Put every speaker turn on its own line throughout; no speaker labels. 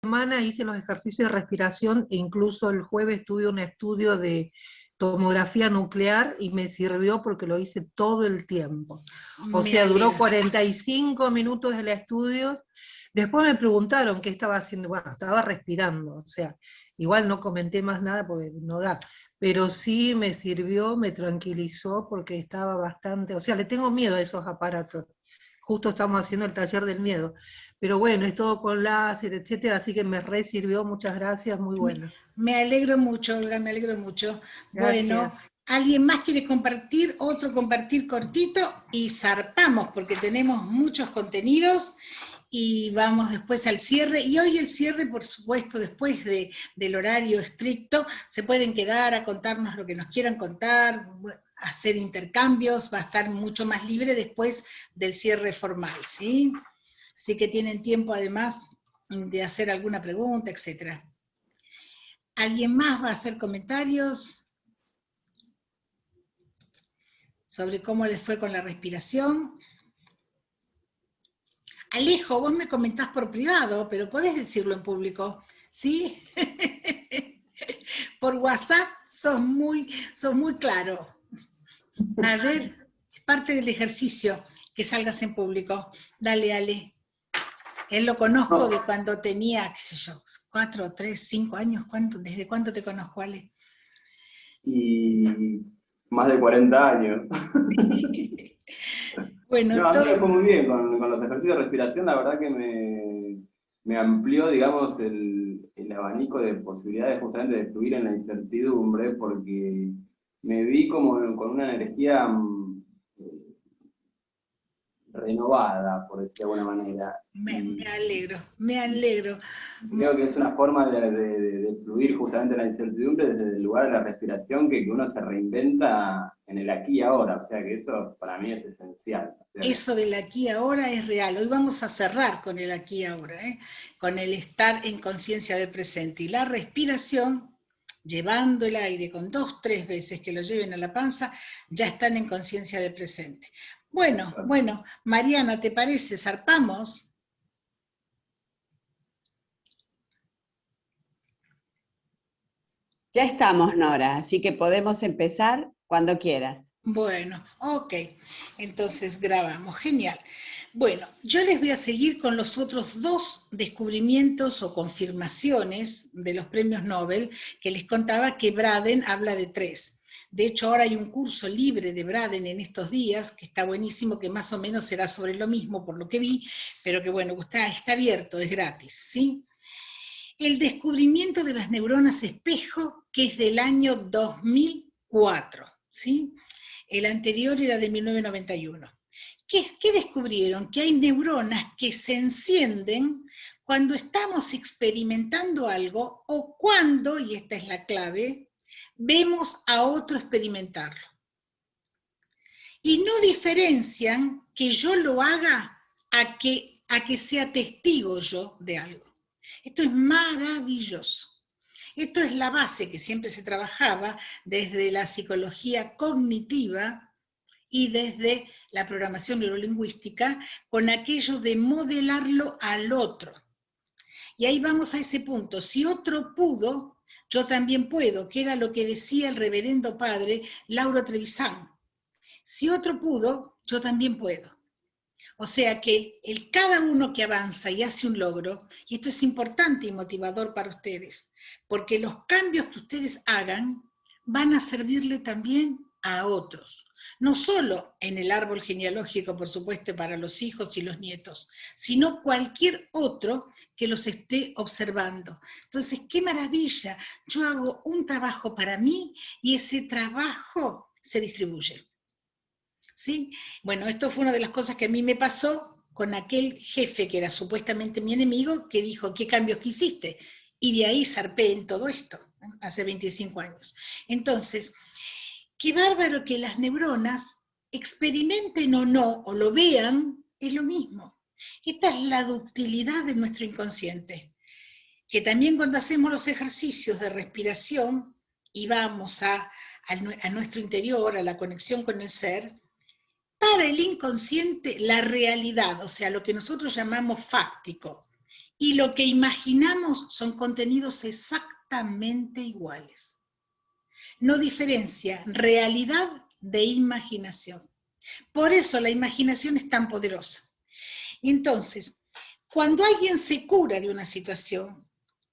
semana hice los ejercicios de respiración e incluso el jueves tuve un estudio de tomografía nuclear y me sirvió porque lo hice todo el tiempo. O
Me
sea, duró
alegro.
45 minutos el estudio. Después me preguntaron qué estaba haciendo. Bueno, estaba respirando, o sea, igual no comenté más nada porque no da, pero sí me sirvió, me tranquilizó porque estaba bastante, o sea, le tengo miedo a esos aparatos. Justo estamos haciendo el taller del miedo. Pero bueno, es todo con láser, etcétera, así que me re sirvió, muchas gracias, muy buena.
Me alegro mucho, Olga, me alegro mucho. Bueno,
Gracias.
¿alguien más quiere compartir? Otro compartir cortito y zarpamos porque tenemos muchos contenidos y vamos después al cierre. Y hoy el cierre, por supuesto, después del horario estricto, se pueden quedar a contarnos lo que nos quieran contar, hacer intercambios, va a estar mucho más libre después del cierre formal, ¿sí? Así que tienen tiempo además de hacer alguna pregunta, etcétera. ¿Alguien más va a hacer comentarios sobre cómo les fue con la respiración? Alejo, vos me comentás por privado, pero podés decirlo en público, ¿sí? Por WhatsApp sos muy claro. A ver, parte del ejercicio, que salgas en público. Dale, Ale. Él lo conozco de cuando tenía, qué sé yo, 4, 3, 5 años. ¿Desde cuánto te conozco, Ale?
Y más de 40 años.
Bueno,
no, a mí me fue muy bien con los ejercicios de respiración, la verdad que me amplió, digamos, el abanico de posibilidades justamente de fluir en la incertidumbre, porque me vi como con una energía renovada, por decir de alguna manera.
Me alegro.
Creo que es una forma de fluir justamente la incertidumbre desde el lugar de la respiración, que uno se reinventa en el aquí y ahora, o sea que eso para mí es esencial.
Eso del aquí y ahora es real. Hoy vamos a cerrar con el aquí y ahora, con el estar en conciencia del presente. Y la respiración, llevando el aire con 2, 3 veces que lo lleven a la panza, ya están en conciencia del presente. Bueno, Mariana, ¿te parece? ¿Zarpamos?
Ya estamos, Nora, así que podemos empezar cuando quieras.
Bueno, ok, entonces grabamos, genial. Bueno, yo les voy a seguir con los otros 2 descubrimientos o confirmaciones de los premios Nobel, que les contaba que Braden habla de 3. De hecho, ahora hay un curso libre de Braden en estos días, que está buenísimo, que más o menos será sobre lo mismo, por lo que vi, pero que bueno, está abierto, es gratis, ¿sí? El descubrimiento de las neuronas espejo, que es del año 2004, ¿sí? El anterior era de 1991. ¿Qué descubrieron? Que hay neuronas que se encienden cuando estamos experimentando algo o cuando, y esta es la clave, vemos a otro experimentarlo. Y no diferencian que yo lo haga a que sea testigo yo de algo. Esto es maravilloso. Esto es la base que siempre se trabajaba desde la psicología cognitiva y desde la programación neurolingüística, con aquello de modelarlo al otro. Y ahí vamos a ese punto. Si otro pudo, yo también puedo, que era lo que decía el reverendo padre Lauro Trevisan. Si otro pudo, yo también puedo. O sea que cada uno que avanza y hace un logro, y esto es importante y motivador para ustedes, porque los cambios que ustedes hagan van a servirle también a otros. No solo en el árbol genealógico, por supuesto, para los hijos y los nietos, sino cualquier otro que los esté observando. Entonces, qué maravilla. Yo hago un trabajo para mí y ese trabajo se distribuye. ¿Sí? Bueno, esto fue una de las cosas que a mí me pasó con aquel jefe que era supuestamente mi enemigo, que dijo, ¿qué cambios que hiciste? Y de ahí zarpé en todo esto, hace 25 años. Entonces, qué bárbaro que las neuronas experimenten o no, o lo vean, es lo mismo. Esta es la ductilidad de nuestro inconsciente, que también cuando hacemos los ejercicios de respiración y vamos a nuestro interior, a la conexión con el ser, para el inconsciente, la realidad, o sea, lo que nosotros llamamos fáctico, y lo que imaginamos son contenidos exactamente iguales. No diferencia realidad de imaginación. Por eso la imaginación es tan poderosa. Y entonces, cuando alguien se cura de una situación,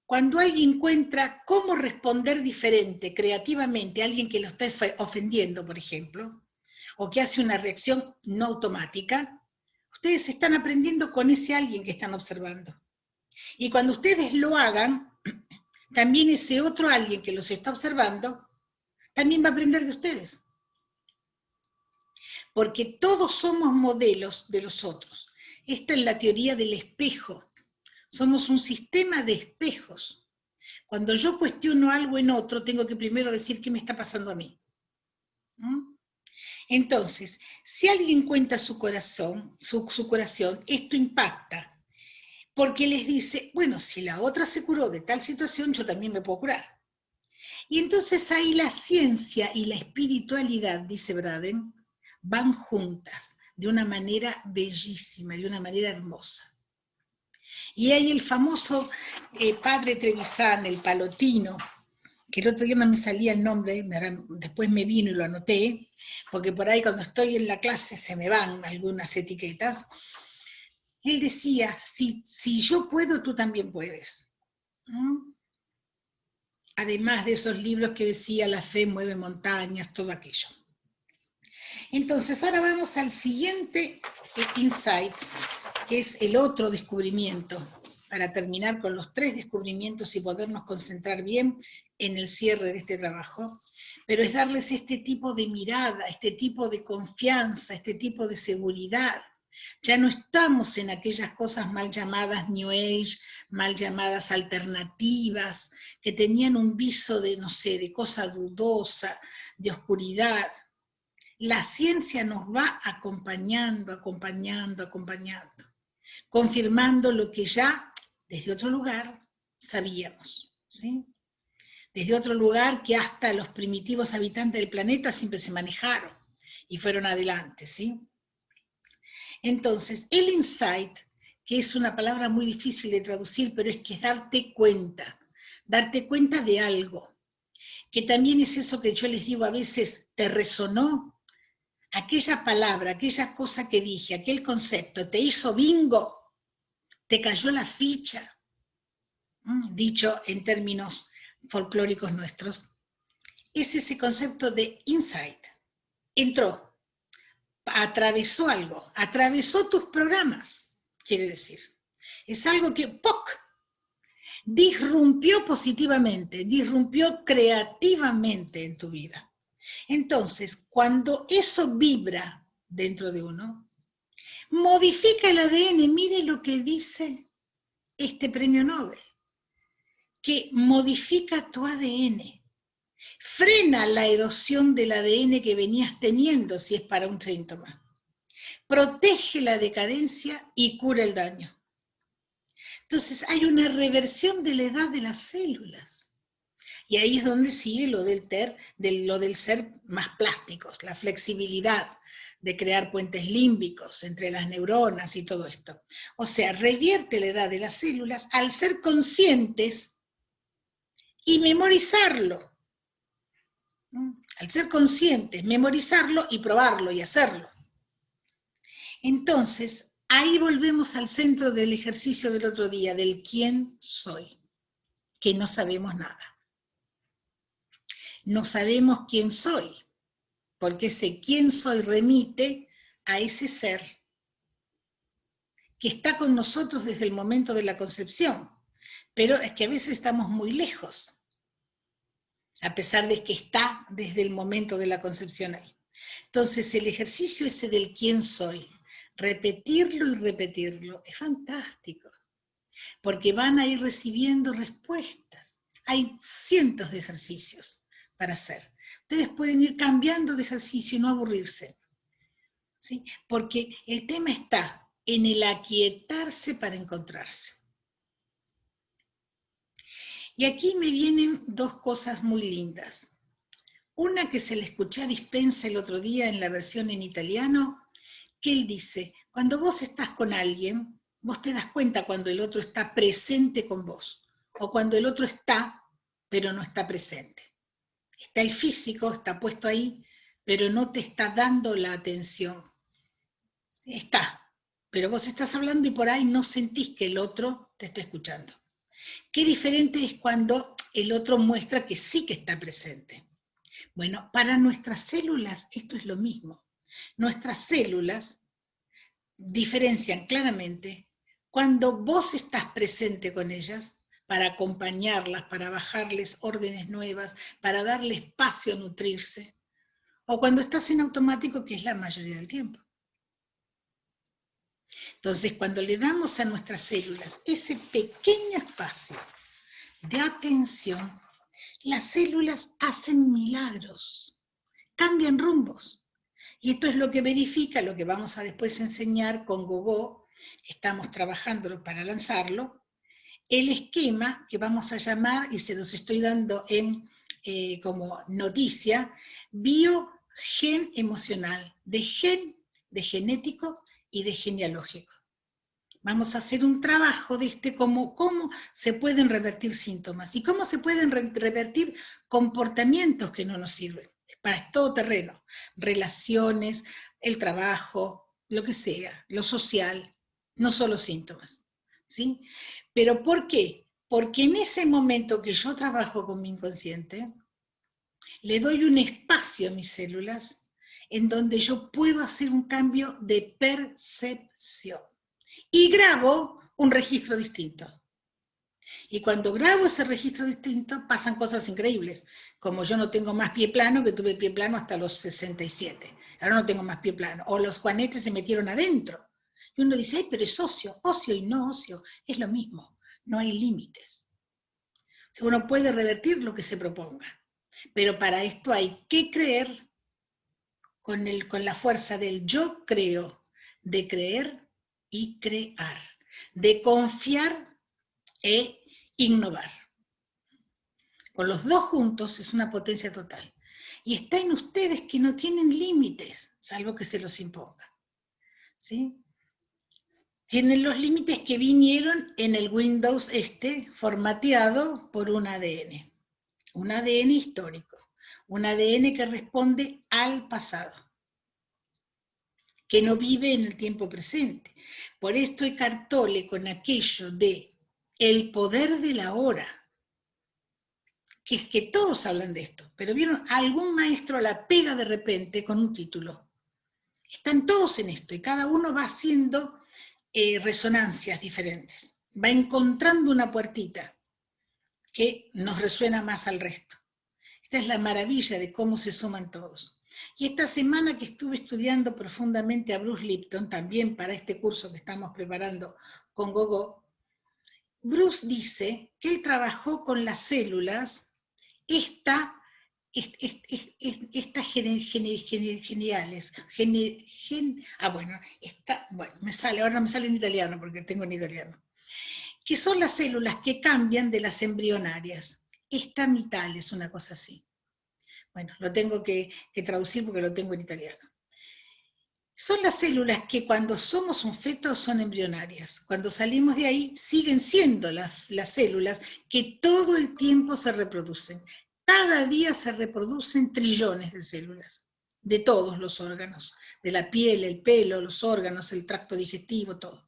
cuando alguien encuentra cómo responder diferente, creativamente, a alguien que lo está ofendiendo, por ejemplo, o que hace una reacción no automática, ustedes están aprendiendo con ese alguien que están observando. Y cuando ustedes lo hagan, también ese otro alguien que los está observando, también va a aprender de ustedes. Porque todos somos modelos de los otros. Esta es la teoría del espejo. Somos un sistema de espejos. Cuando yo cuestiono algo en otro, tengo que primero decir qué me está pasando a mí. Entonces, si alguien cuenta su corazón, su curación, esto impacta. Porque les dice, bueno, si la otra se curó de tal situación, yo también me puedo curar. Y entonces ahí la ciencia y la espiritualidad, dice Braden, van juntas de una manera bellísima, de una manera hermosa. Y hay el famoso padre Trevisan, el palotino, que el otro día no me salía el nombre, después me vino y lo anoté, porque por ahí cuando estoy en la clase se me van algunas etiquetas. Él decía, si yo puedo, tú también puedes. Además de esos libros que decía, la fe mueve montañas, todo aquello. Entonces, ahora vamos al siguiente insight, que es el otro descubrimiento, para terminar con los 3 descubrimientos y podernos concentrar bien en el cierre de este trabajo, pero es darles este tipo de mirada, este tipo de confianza, este tipo de seguridad. Ya no estamos en aquellas cosas mal llamadas New Age, mal llamadas alternativas, que tenían un viso de, no sé, de cosa dudosa, de oscuridad. La ciencia nos va acompañando, acompañando, acompañando, confirmando lo que ya desde otro lugar sabíamos, ¿sí? Desde otro lugar que hasta los primitivos habitantes del planeta siempre se manejaron y fueron adelante, ¿sí? Entonces, el insight, que es una palabra muy difícil de traducir, pero es que es darte cuenta de algo, que también es eso que yo les digo a veces, ¿te resonó? Aquella palabra, aquella cosa que dije, aquel concepto, ¿te hizo bingo? ¿Te cayó la ficha? Dicho en términos folclóricos nuestros. Es ese concepto de insight. Entró. Atravesó algo, atravesó tus programas, quiere decir. Es algo que ¡poc! Disrumpió positivamente, disrumpió creativamente en tu vida. Entonces, cuando eso vibra dentro de uno, modifica el ADN. Mire lo que dice este premio Nobel, que modifica tu ADN. Frena la erosión del ADN que venías teniendo si es para un síntoma. Protege la decadencia y cura el daño. Entonces hay una reversión de la edad de las células. Y ahí es donde sigue lo del ser más plásticos, la flexibilidad de crear puentes límbicos entre las neuronas y todo esto. O sea, revierte la edad de las células al ser conscientes y memorizarlo. Al ser conscientes, memorizarlo y probarlo y hacerlo. Entonces, ahí volvemos al centro del ejercicio del otro día, del quién soy, que no sabemos nada. No sabemos quién soy, porque ese quién soy remite a ese ser que está con nosotros desde el momento de la concepción, pero es que a veces estamos muy lejos, a pesar de que está desde el momento de la concepción ahí. Entonces, el ejercicio ese del quién soy, repetirlo y repetirlo, es fantástico, porque van a ir recibiendo respuestas. Hay cientos de ejercicios para hacer. Ustedes pueden ir cambiando de ejercicio y no aburrirse, ¿sí? Porque el tema está en el aquietarse para encontrarse. Y aquí me vienen 2 cosas muy lindas. Una que se le escuché a Dispensa el otro día en la versión en italiano, que él dice, cuando vos estás con alguien, Vos te das cuenta cuando el otro está presente con vos, o cuando el otro está, pero no está presente. Está el físico, está puesto ahí, pero no te está dando la atención. Está, pero vos estás hablando y por ahí no sentís que el otro te está escuchando. Qué diferente es cuando el otro muestra que sí que está presente. Bueno, para nuestras células esto es lo mismo. Nuestras células diferencian claramente cuando vos estás presente con ellas para acompañarlas, para bajarles órdenes nuevas, para darle espacio a nutrirse, o cuando estás en automático, que es la mayoría del tiempo. Entonces, cuando le damos a nuestras células ese pequeño espacio de atención, las células hacen milagros, cambian rumbos. Y esto es lo que verifica, lo que vamos a después enseñar con Gogó, estamos trabajando para lanzarlo, el esquema que vamos a llamar, y se los estoy dando en como noticia, biogen emocional, de genético y de genealógico. Vamos a hacer un trabajo de cómo se pueden revertir síntomas y cómo se pueden revertir comportamientos que no nos sirven. Para todo terreno, relaciones, el trabajo, lo que sea, lo social, no solo síntomas, ¿sí? ¿Pero por qué? Porque en ese momento que yo trabajo con mi inconsciente, le doy un espacio a mis células en donde yo puedo hacer un cambio de percepción. Y grabo un registro distinto. Y cuando grabo ese registro distinto, pasan cosas increíbles. Como yo no tengo más pie plano, que tuve pie plano hasta los 67. Ahora no tengo más pie plano. O los juanetes se metieron adentro. Y uno dice, ay, pero es ocio y no ocio. Es lo mismo. No hay límites. O sea, uno puede revertir lo que se proponga. Pero para esto hay que creer con la fuerza del yo creo, de creer y crear, de confiar e innovar. Con los dos juntos es una potencia total. Y está en ustedes que no tienen límites, salvo que se los impongan. ¿Sí? Tienen los límites que vinieron en el Windows formateado por un ADN histórico, un ADN que responde al pasado, que no vive en el tiempo presente. Por esto Eckhart Tolle con aquello de el poder de la hora, que es que todos hablan de esto, pero vieron, algún maestro la pega de repente con un título. Están todos en esto y cada uno va haciendo resonancias diferentes, va encontrando una puertita que nos resuena más al resto. Esta es la maravilla de cómo se suman todos. Y esta semana que estuve estudiando profundamente a Bruce Lipton, también para este curso que estamos preparando con Gogó, Bruce dice que él trabajó con las células geniales. Ahora me sale en italiano porque tengo en italiano. Que son las células que cambian de las embrionarias. Estamitales, una cosa así. Bueno, lo tengo que traducir porque lo tengo en italiano. Son las células que cuando somos un feto son embrionarias. Cuando salimos de ahí siguen siendo las células que todo el tiempo se reproducen. Cada día se reproducen trillones de células, de todos los órganos, de la piel, el pelo, los órganos, el tracto digestivo, todo.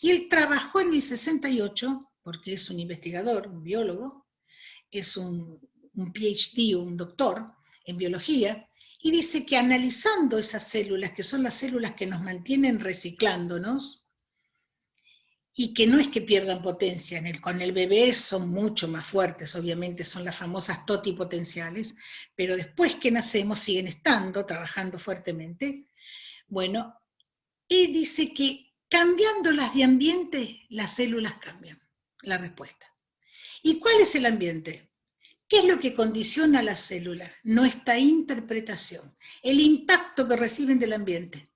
Y él trabajó en el 68, porque es un investigador, un biólogo, es un PhD, un doctor en biología, y dice que analizando esas células, que son las células que nos mantienen reciclándonos, y que no es que pierdan potencia, con el bebé son mucho más fuertes, obviamente son las famosas totipotenciales, pero después que nacemos siguen estando, trabajando fuertemente. Bueno, y dice que cambiándolas de ambiente, las células cambian la respuesta. ¿Y cuál es el ambiente? ¿Qué es lo que condiciona a la célula? Nuestra interpretación, el impacto que reciben del ambiente.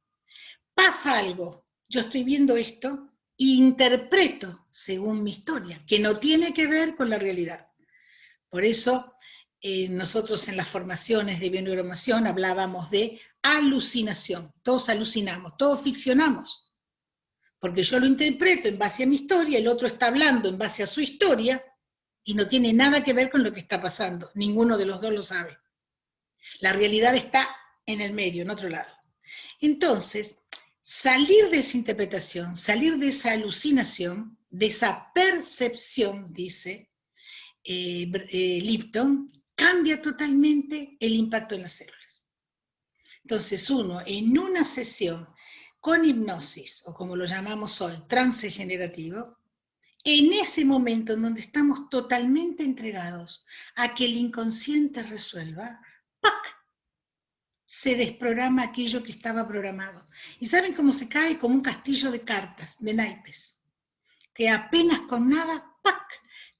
Pasa algo, yo estoy viendo esto, e interpreto según mi historia, que no tiene que ver con la realidad. Por eso, nosotros en las formaciones de bioneuroemoción hablábamos de alucinación. Todos alucinamos, todos ficcionamos. porque yo lo interpreto en base a mi historia, el otro está hablando en base a su historia, y no tiene nada que ver con lo que está pasando. Ninguno de los dos lo sabe. La realidad está en el medio, en otro lado. Entonces, salir de esa interpretación, salir de esa alucinación, de esa percepción, dice Lipton, cambia totalmente el impacto en las células. Entonces, uno, en una sesión con hipnosis, o como lo llamamos hoy, trance generativo, en ese momento en donde estamos totalmente entregados a que el inconsciente resuelva, ¡pac!, se desprograma aquello que estaba programado. ¿Y saben cómo se cae? Como un castillo de cartas, de naipes, que apenas con nada, ¡pac!,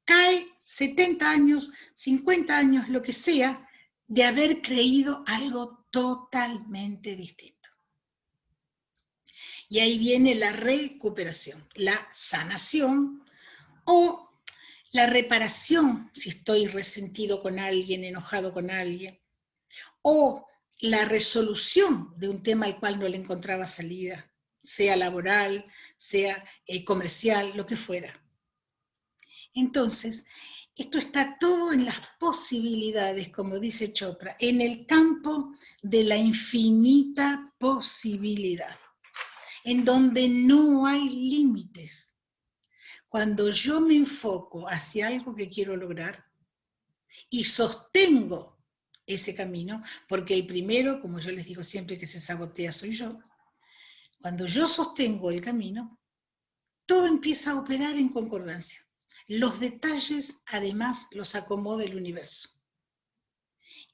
cae 70 años, 50 años, lo que sea, de haber creído algo totalmente distinto. Y ahí viene la recuperación, la sanación, o la reparación, si estoy resentido con alguien, enojado con alguien, o la resolución de un tema al cual no le encontraba salida, sea laboral, sea comercial, lo que fuera. Entonces, esto está todo en las posibilidades, como dice Chopra, en el campo de la infinita posibilidad, en donde no hay límites. Cuando yo me enfoco hacia algo que quiero lograr y sostengo ese camino, porque el primero, como yo les digo siempre, que se sabotea soy yo, cuando yo sostengo el camino, todo empieza a operar en concordancia. Los detalles, además, los acomoda el universo.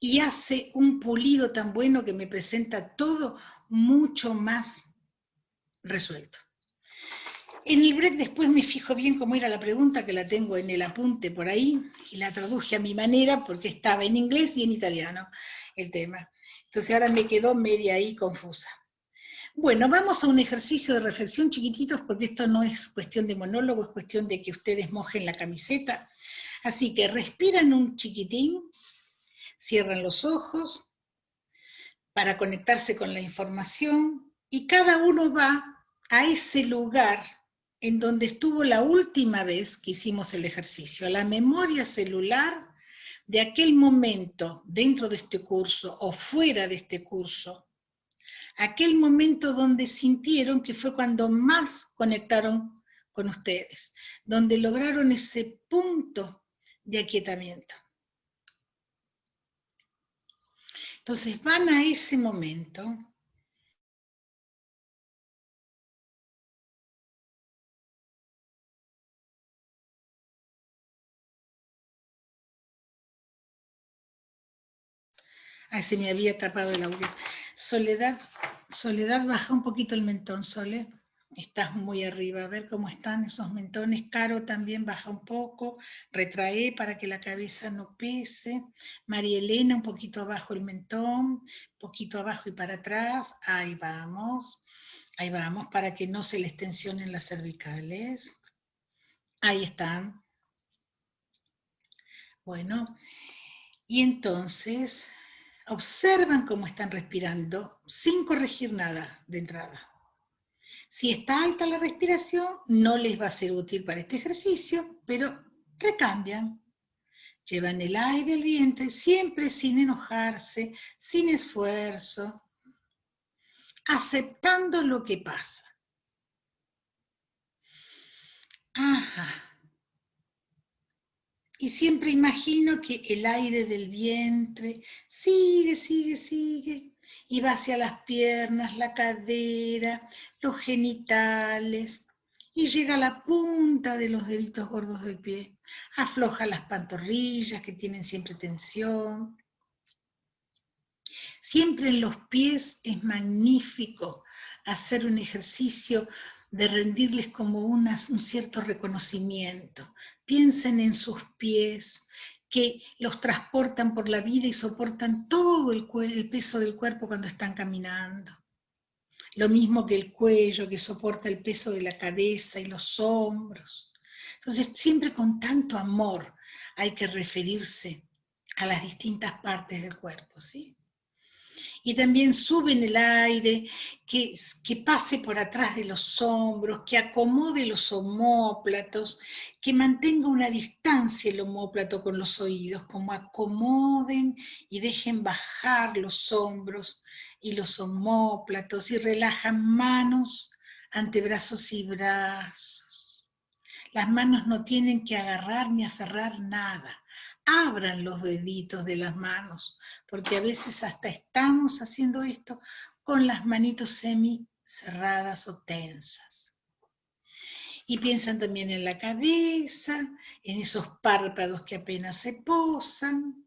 Y hace un pulido tan bueno que me presenta todo mucho más resuelto. En el break después me fijo bien cómo era la pregunta, que la tengo en el apunte por ahí, y la traduje a mi manera porque estaba en inglés y en italiano el tema. Entonces ahora me quedó media ahí confusa. Bueno, vamos a un ejercicio de reflexión chiquititos, porque esto no es cuestión de monólogo, es cuestión de que ustedes mojen la camiseta. Así que respiran un chiquitín, cierran los ojos para conectarse con la información, y cada uno va a ese lugar en donde estuvo la última vez que hicimos el ejercicio, a la memoria celular de aquel momento dentro de este curso o fuera de este curso, aquel momento donde sintieron que fue cuando más conectaron con ustedes, donde lograron ese punto de aquietamiento. Entonces van a ese momento. Ay, se me había tapado el audio. Soledad, baja un poquito el mentón, Sole. Estás muy arriba. A ver cómo están esos mentones. Caro también baja un poco. Retrae para que la cabeza no pese. María Elena, un poquito abajo el mentón. Poquito abajo y para atrás. Ahí vamos. Ahí vamos, para que no se les tensionen las cervicales. Ahí están. Bueno, y entonces observan cómo están respirando sin corregir nada de entrada. Si está alta la respiración, no les va a ser útil para este ejercicio, pero recambian. Llevan el aire al vientre, siempre sin enojarse, sin esfuerzo, aceptando lo que pasa. Ajá. Y siempre imagino que el aire del vientre sigue, sigue, sigue, y va hacia las piernas, la cadera, los genitales, y llega a la punta de los deditos gordos del pie. Afloja las pantorrillas que tienen siempre tensión. Siempre en los pies es magnífico hacer un ejercicio de rendirles como un cierto reconocimiento. Piensen en sus pies, que los transportan por la vida y soportan todo el peso del cuerpo cuando están caminando. Lo mismo que el cuello, que soporta el peso de la cabeza y los hombros. Entonces, siempre con tanto amor hay que referirse a las distintas partes del cuerpo, ¿sí? Y también sube en el aire, que pase por atrás de los hombros, que acomode los omóplatos, que mantenga una distancia el omóplato con los oídos, como acomoden y dejen bajar los hombros y los omóplatos y relajan manos, antebrazos y brazos. Las manos no tienen que agarrar ni aferrar nada. Abran los deditos de las manos, porque a veces hasta estamos haciendo esto con las manitos semi cerradas o tensas. Y piensan también en la cabeza, en esos párpados que apenas se posan.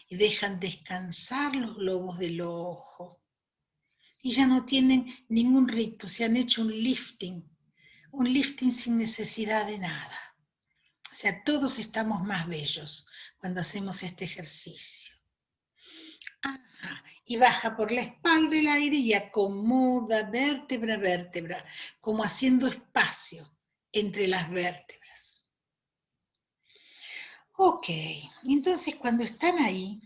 Y dejan descansar los globos del ojo. Y ya no tienen ningún rictus, se han hecho un lifting sin necesidad de nada. O sea, todos estamos más bellos cuando hacemos este ejercicio. Y baja por la espalda el aire y acomoda vértebra a vértebra, como haciendo espacio entre las vértebras. Ok, entonces cuando están ahí,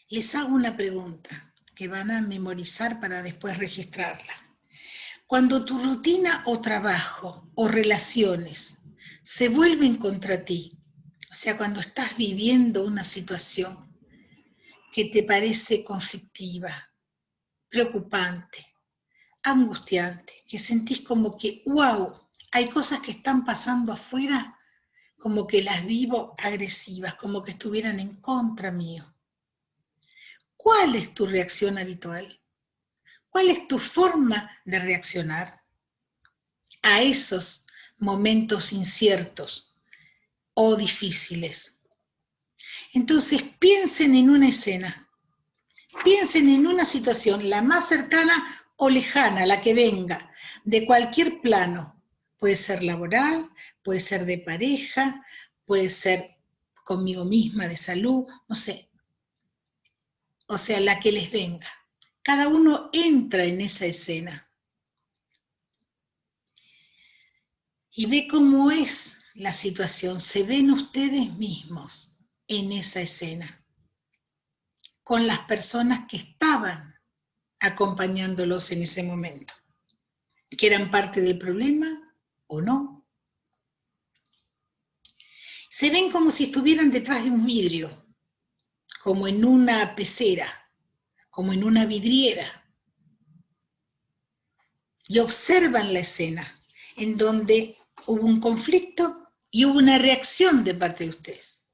les hago una pregunta que van a memorizar para después registrarla. Cuando tu rutina o trabajo o relaciones se vuelven contra ti, o sea, cuando estás viviendo una situación que te parece conflictiva, preocupante, angustiante, que sentís como que, wow, hay cosas que están pasando afuera, como que las vivo agresivas, como que estuvieran en contra mío. ¿Cuál es tu reacción habitual? ¿Cuál es tu forma de reaccionar a esos momentos inciertos o difíciles? Entonces piensen en una escena, piensen en una situación, la más cercana o lejana, la que venga, de cualquier plano. Puede ser laboral, puede ser de pareja, puede ser conmigo misma, de salud, no sé. O sea, la que les venga. Cada uno entra en esa escena y ve cómo es la situación. Se ven ustedes mismos en esa escena, con las personas que estaban acompañándolos en ese momento, que eran parte del problema o no. Se ven como si estuvieran detrás de un vidrio, como en una pecera, como en una vidriera, y observan la escena en donde hubo un conflicto y hubo una reacción de parte de ustedes.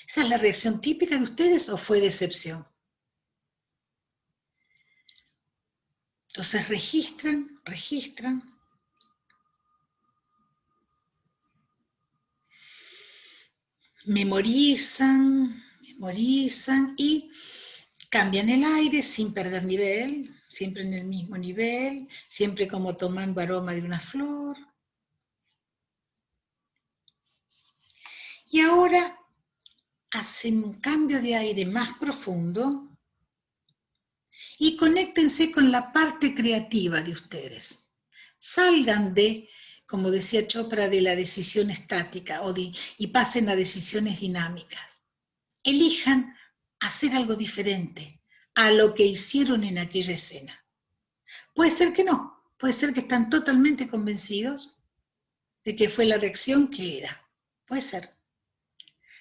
¿Esa es la reacción típica de ustedes o fue decepción? Entonces registran. Memorizan y cambian el aire sin perder nivel, siempre en el mismo nivel, siempre como tomando aroma de una flor. Y ahora hacen un cambio de aire más profundo y conéctense con la parte creativa de ustedes. Salgan de, como decía Chopra, de la decisión estática y pasen a decisiones dinámicas. Elijan hacer algo diferente a lo que hicieron en aquella escena. Puede ser que no, puede ser que están totalmente convencidos de que fue la reacción que era. Puede ser.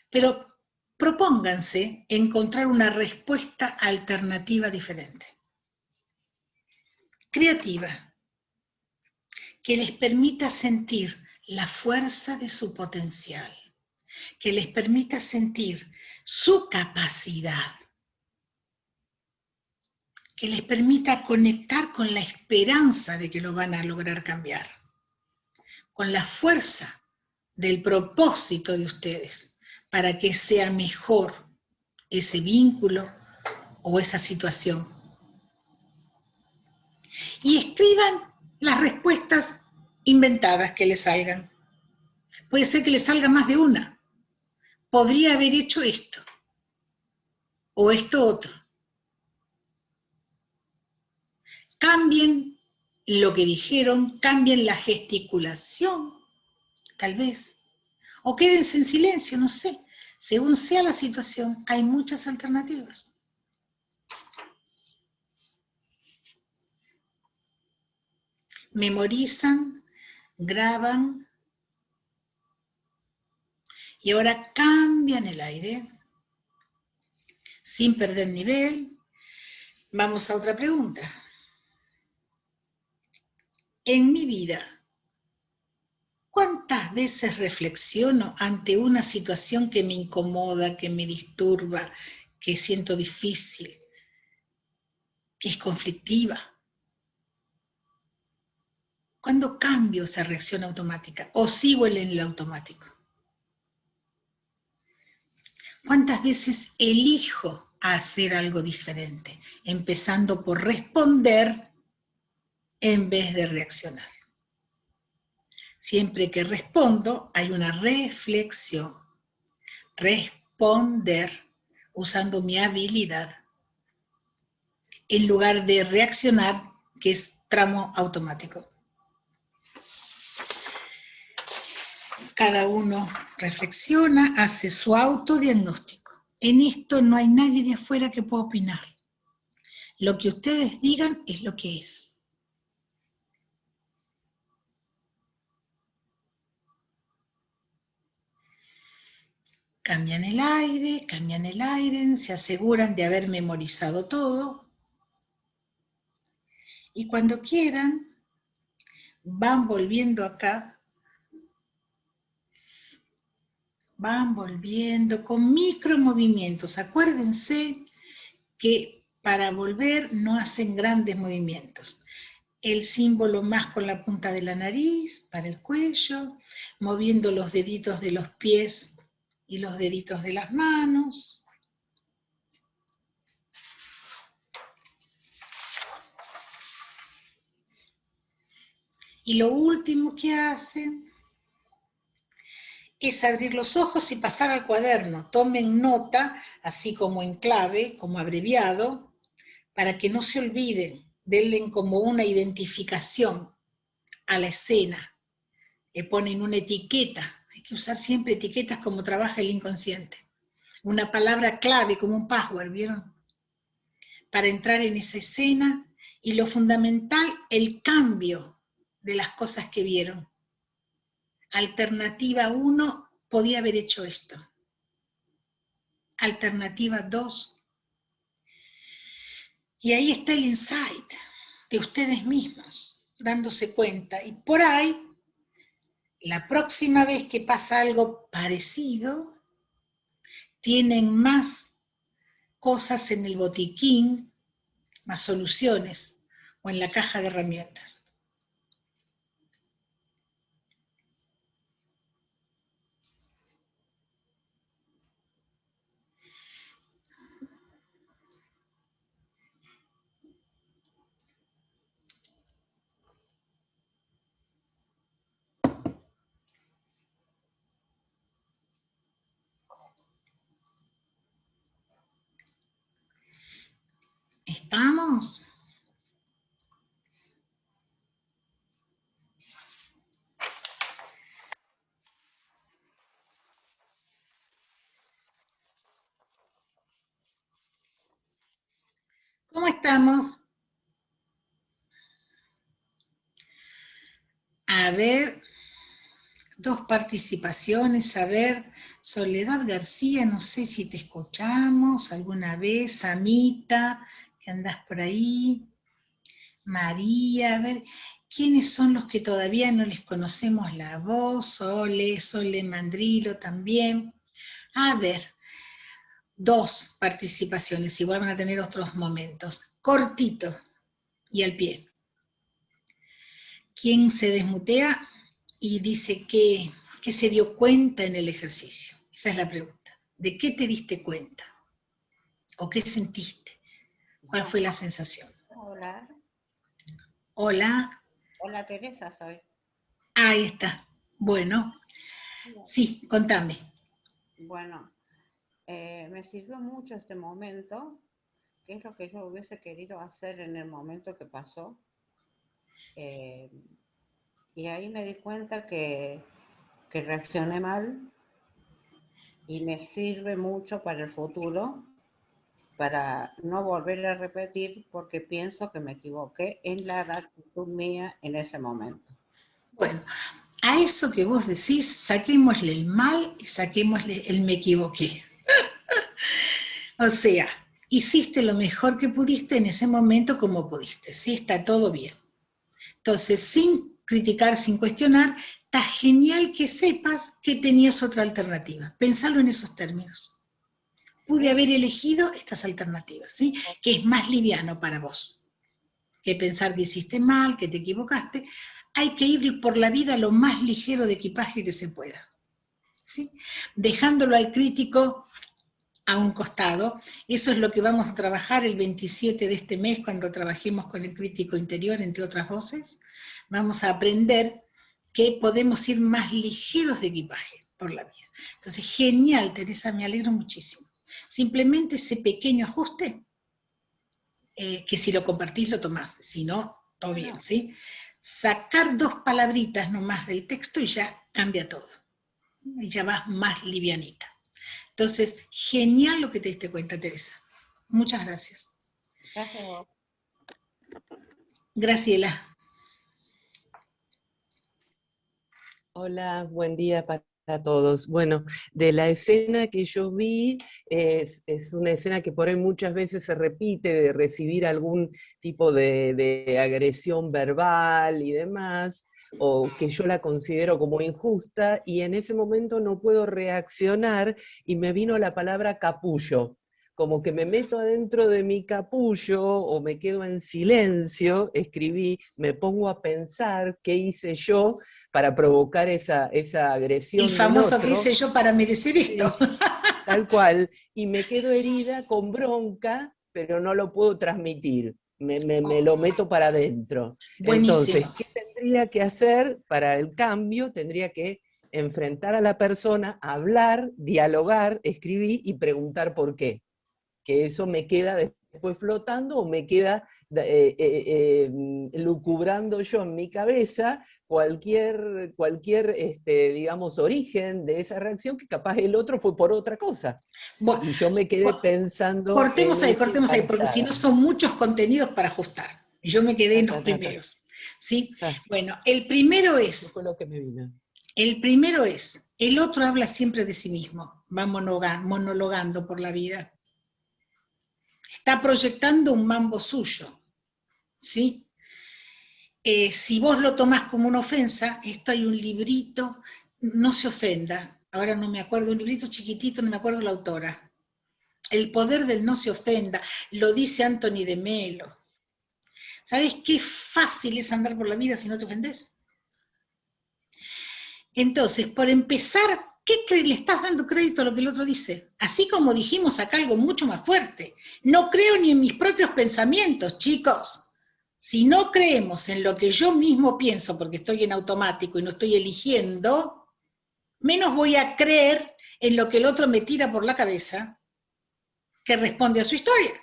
Pero propónganse encontrar una respuesta alternativa diferente. Creativa, que les permita sentir la fuerza de su potencial, que les permita sentir su capacidad, que les permita conectar con la esperanza de que lo van a lograr cambiar, con la fuerza del propósito de ustedes, para que sea mejor ese vínculo o esa situación. Y escriban las respuestas inventadas que les salgan. Puede ser que les salga más de una. Podría haber hecho esto, o esto otro. Cambien lo que dijeron, cambien la gesticulación, tal vez, o quédense en silencio, no sé. Según sea la situación, hay muchas alternativas. Memorizan, graban, y ahora cambian el aire, sin perder nivel. Vamos a otra pregunta. En mi vida, ¿cuántas veces reflexiono ante una situación que me incomoda, que me disturba, que siento difícil, que es conflictiva? ¿Cuándo cambio esa reacción automática o sigo en el automático? ¿Cuántas veces elijo hacer algo diferente, empezando por responder en vez de reaccionar? Siempre que respondo hay una reflexión. Responder usando mi habilidad en lugar de reaccionar, que es tramo automático. Cada uno reflexiona, hace su autodiagnóstico. En esto no hay nadie de afuera que pueda opinar. Lo que ustedes digan es lo que es. Cambian el aire, se aseguran de haber memorizado todo. Y cuando quieran, van volviendo acá, van volviendo con micromovimientos. Acuérdense que para volver no hacen grandes movimientos. El símbolo más con la punta de la nariz, para el cuello, moviendo los deditos de los pies y los deditos de las manos. Y lo último que hacen es abrir los ojos y pasar al cuaderno. Tomen nota, así como en clave, como abreviado, para que no se olviden. Denle como una identificación a la escena. Le ponen una etiqueta. Hay que usar siempre etiquetas como trabaja el inconsciente. Una palabra clave, como un password, ¿vieron? Para entrar en esa escena. Y lo fundamental, el cambio de las cosas que vieron. Alternativa 1, podía haber hecho esto. Alternativa 2. Y ahí está el insight de ustedes mismos, dándose cuenta. Y por ahí, la próxima vez que pasa algo parecido, tienen más cosas en el botiquín, más soluciones, o en la caja de herramientas. ¿Estamos? ¿Cómo estamos? A ver, 2 participaciones. A ver, Soledad García, no sé si te escuchamos alguna vez. Amita, que andás por ahí. María, a ver, ¿quiénes son los que todavía no les conocemos la voz? Sole Mandrilo también. A ver, 2 participaciones, igual van a tener otros momentos. Cortito y al pie. ¿Quién se desmutea y dice que se dio cuenta en el ejercicio? Esa es la pregunta. ¿De qué te diste cuenta? ¿O qué sentiste? ¿Cuál fue la sensación?
Hola.
Hola.
Hola, Teresa, soy.
Ahí está. Bueno, sí, contame.
Bueno, me sirvió mucho este momento, que es lo que yo hubiese querido hacer en el momento que pasó. Y ahí me di cuenta que reaccioné mal y me sirve mucho para el futuro, para no volver a repetir, porque pienso que me equivoqué en la actitud mía en ese momento.
Bueno, a eso que vos decís, saquémosle el mal y saquémosle el me equivoqué. O sea, hiciste lo mejor que pudiste en ese momento como pudiste, ¿sí? Está todo bien. Entonces, sin criticar, sin cuestionar, está genial que sepas que tenías otra alternativa. Pensalo en esos términos. Pude haber elegido estas alternativas, ¿sí? Que es más liviano para vos que pensar que hiciste mal, que te equivocaste. Hay que ir por la vida lo más ligero de equipaje que se pueda, ¿sí? Dejándolo al crítico a un costado. Eso es lo que vamos a trabajar el 27 de este mes, cuando trabajemos con el crítico interior, entre otras voces. Vamos a aprender que podemos ir más ligeros de equipaje por la vida. Entonces, genial, Teresa, me alegro muchísimo. Simplemente ese pequeño ajuste, que si lo compartís lo tomás, si no, todo bien, ¿sí? Sacar 2 palabritas nomás del texto y ya cambia todo. Y ya vas más livianita. Entonces, genial lo que te diste cuenta, Teresa. Muchas gracias.
Gracias a vos.
Graciela.
Hola, buen día para todos. Bueno, de la escena que yo vi, es una escena que por ahí muchas veces se repite, de recibir algún tipo de agresión verbal y demás, o que yo la considero como injusta, y en ese momento no puedo reaccionar, y me vino la palabra capullo. Como que me meto adentro de mi capullo o me quedo en silencio, escribí, me pongo a pensar qué hice yo para provocar esa agresión
El
del
famoso
otro.
que hice yo para merecer esto.
Sí, tal cual, y me quedo herida con bronca, pero no lo puedo transmitir, me lo meto para adentro.
Buenísimo.
Entonces, ¿qué tendría que hacer para el cambio? Tendría que enfrentar a la persona, hablar, dialogar, escribir y preguntar por qué. Que eso me queda después flotando o me queda lucubrando yo en mi cabeza cualquier digamos, origen de esa reacción, que capaz el otro fue por otra cosa.
Bueno,
Y yo me quedé pensando
cortemos ahí, porque si no
enganchada.
son muchos contenidos para ajustar. Y yo me quedé en los primeros. ¿Sí? Bueno, el primero
Eso fue lo que me vino.
es, el otro habla siempre de sí mismo, va monologando por la vida. Está proyectando un mambo suyo, ¿sí? Si vos lo tomás como una ofensa, esto hay un librito, no se ofenda, ahora no me acuerdo, un librito chiquitito, no me acuerdo la autora. El poder del no se ofenda, lo dice Anthony de Melo. ¿Sabes qué fácil es andar por la vida si no te ofendés? Entonces, por empezar, ¿qué le estás dando crédito a lo que el otro dice? Así como dijimos acá algo mucho más fuerte. No creo ni en mis propios pensamientos, chicos. Si no creemos en lo que yo mismo pienso, porque estoy en automático y no estoy eligiendo, menos voy a creer en lo que el otro me tira por la cabeza, que responde a su historia.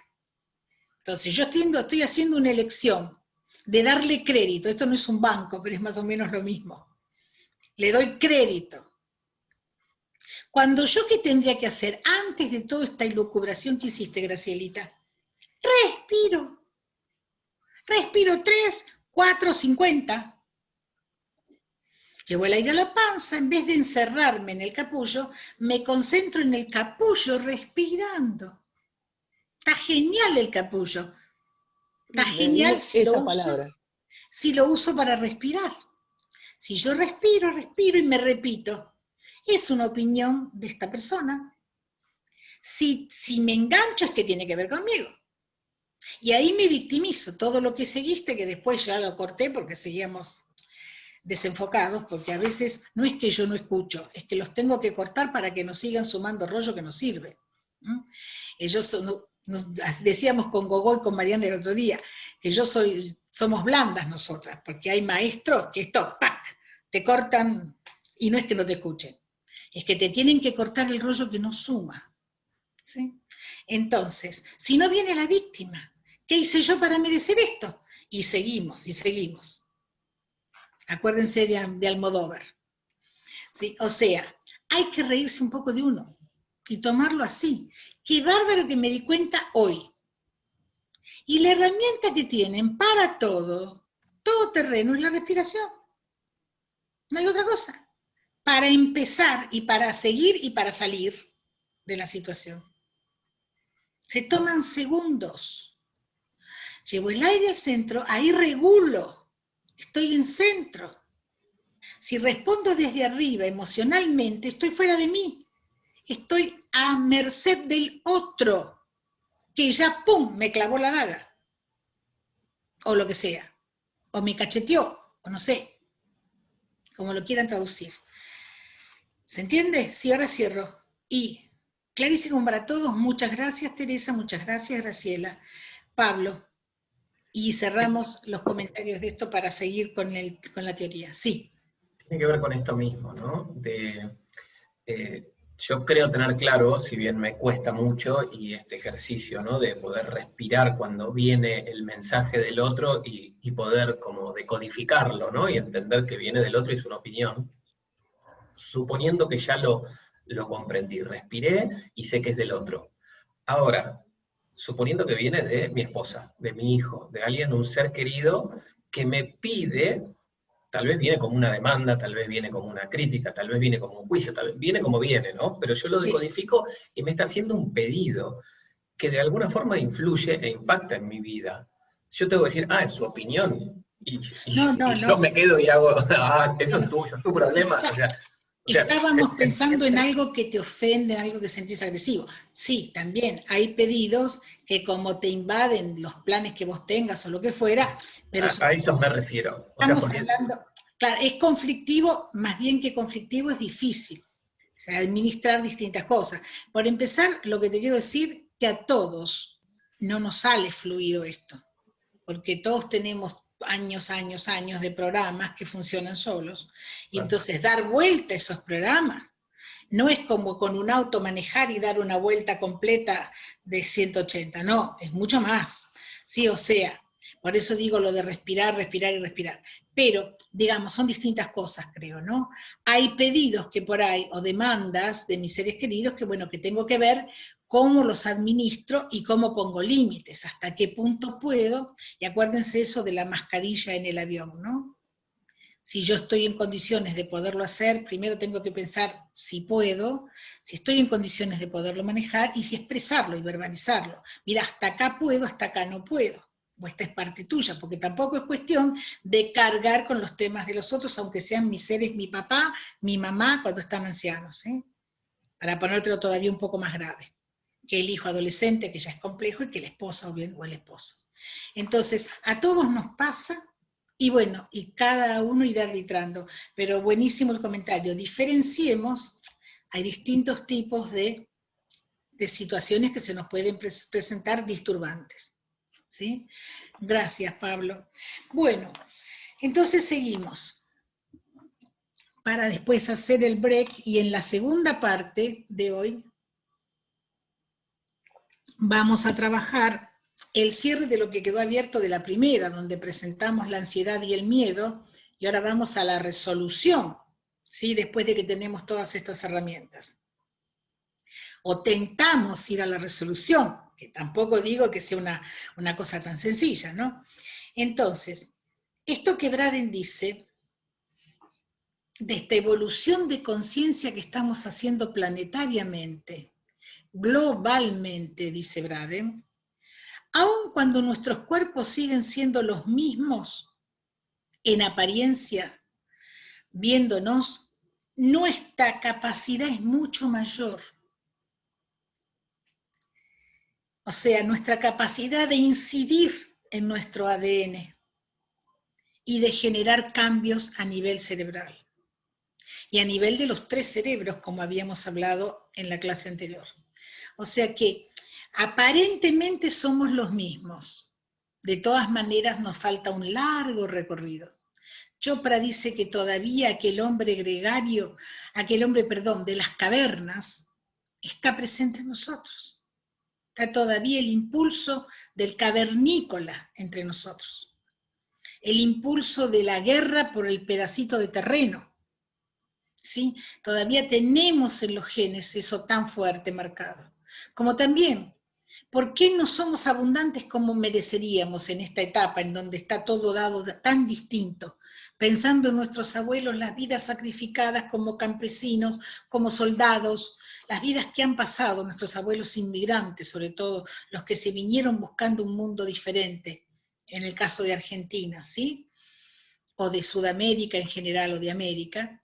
Entonces, yo estoy haciendo una elección de darle crédito. Esto no es un banco, pero es más o menos lo mismo. Le doy crédito. Cuando yo, ¿qué tendría que hacer antes de toda esta elucubración que hiciste, Gracielita? Respiro. Respiro 3, 4, 50. Llevo el aire a la panza, en vez de encerrarme en el capullo, me concentro en el capullo respirando. Está genial el capullo. Está genial si lo uso para respirar. Si yo respiro y me repito, es una opinión de esta persona. Si me engancho es que tiene que ver conmigo. Y ahí me victimizo. Todo lo que seguiste, que después ya lo corté porque seguíamos desenfocados, porque a veces no es que yo no escucho, es que los tengo que cortar para que nos sigan sumando rollo que nos sirve. Nos decíamos con Gogó y con Mariana el otro día, que somos blandas nosotras, porque hay maestros que esto, ¡pac!, te cortan, y no es que no te escuchen, es que te tienen que cortar el rollo que no suma. ¿Sí? Entonces, si no viene la víctima, ¿qué hice yo para merecer esto? Y seguimos, y seguimos. Acuérdense de Almodóvar. ¿Sí? O sea, hay que reírse un poco de uno. y tomarlo así. Qué bárbaro que me di cuenta hoy. Y la herramienta que tienen para todo terreno, es la respiración. No hay otra cosa. Para empezar y para seguir y para salir de la situación. Se toman segundos. Llevo el aire al centro, ahí regulo. Estoy en centro. Si respondo desde arriba emocionalmente, estoy fuera de mí. Estoy a merced del otro, que ya, ¡pum!, me clavó la daga. O lo que sea. O me cacheteó, o no sé. Como lo quieran traducir. ¿Se entiende? Sí, ahora cierro. Y clarísimo para todos. Muchas gracias, Teresa. Muchas gracias, Graciela. Pablo. Y cerramos los comentarios de esto para seguir con la teoría. Sí.
Tiene que ver con esto mismo, ¿no? Yo creo tener claro, si bien me cuesta mucho, y este ejercicio, ¿no?, de poder respirar cuando viene el mensaje del otro y poder como decodificarlo, ¿no?, y entender que viene del otro y es una opinión, suponiendo que ya lo comprendí, respiré y sé que es del otro. Ahora, suponiendo que viene de mi esposa, de mi hijo, de alguien, un ser querido, que me pide, tal vez viene como una demanda, tal vez viene como una crítica, tal vez viene como un juicio, tal vez viene como viene, ¿no? Pero yo lo decodifico y me está haciendo un pedido que de alguna forma influye e impacta en mi vida. Yo tengo que decir, es su opinión, y yo me quedo y hago, eso es tuyo, es tu problema. O sea,
estábamos pensando en algo que te ofende, en algo que sentís agresivo. Sí, también hay pedidos que como te invaden los planes que vos tengas o lo que fuera, pero
a eso me refiero.
Estamos hablando, claro, es conflictivo, más bien que conflictivo es difícil. O sea, administrar distintas cosas. Por empezar, lo que te quiero decir, que a todos no nos sale fluido esto, porque todos tenemos años de programas que funcionan solos, y entonces dar vuelta a esos programas no es como con un auto manejar y dar una vuelta completa de 180, no, es mucho más, sí, o sea, por eso digo lo de respirar, respirar y respirar, pero, digamos, son distintas cosas, creo, ¿no? Hay pedidos que por ahí, o demandas de mis seres queridos, que bueno, que tengo que ver cómo los administro y cómo pongo límites, hasta qué punto puedo, y acuérdense eso de la mascarilla en el avión, ¿no? Si yo estoy en condiciones de poderlo hacer, primero tengo que pensar si puedo, si estoy en condiciones de poderlo manejar, y si expresarlo y verbalizarlo. Mira, hasta acá puedo, hasta acá no puedo. O esta es parte tuya, porque tampoco es cuestión de cargar con los temas de los otros, aunque sean mis seres, mi papá, mi mamá, cuando están ancianos, ¿eh? Para ponértelo todavía un poco más grave, que el hijo adolescente, que ya es complejo, y que la esposa o el esposo. Entonces, a todos nos pasa, y bueno, y cada uno irá arbitrando, pero buenísimo el comentario. Diferenciemos, hay distintos tipos de situaciones que se nos pueden presentar disturbantes. ¿Sí? Gracias, Pablo. Bueno, entonces seguimos para después hacer el break, y en la segunda parte de hoy vamos a trabajar el cierre de lo que quedó abierto de la primera, donde presentamos la ansiedad y el miedo, y ahora vamos a la resolución, ¿sí? Después de que tenemos todas estas herramientas. O tentamos ir a la resolución, que tampoco digo que sea una cosa tan sencilla, ¿no? Entonces, esto que Braden dice, de esta evolución de conciencia que estamos haciendo planetariamente, globalmente, dice Braden, aun cuando nuestros cuerpos siguen siendo los mismos, en apariencia, viéndonos, nuestra capacidad es mucho mayor. O sea, nuestra capacidad de incidir en nuestro ADN y de generar cambios a nivel cerebral. Y a nivel de los 3 cerebros, como habíamos hablado en la clase anterior. O sea que aparentemente somos los mismos. De todas maneras nos falta un largo recorrido. Chopra dice que todavía aquel hombre gregario, de las cavernas, está presente en nosotros. Está todavía el impulso del cavernícola entre nosotros. El impulso de la guerra por el pedacito de terreno. ¿sí? Todavía tenemos en los genes eso tan fuerte marcado. Como también, ¿por qué no somos abundantes como mereceríamos en esta etapa en donde está todo dado tan distinto? Pensando en nuestros abuelos, las vidas sacrificadas como campesinos, como soldados, las vidas que han pasado nuestros abuelos inmigrantes, sobre todo los que se vinieron buscando un mundo diferente, en el caso de Argentina, ¿sí? O de Sudamérica en general, o de América.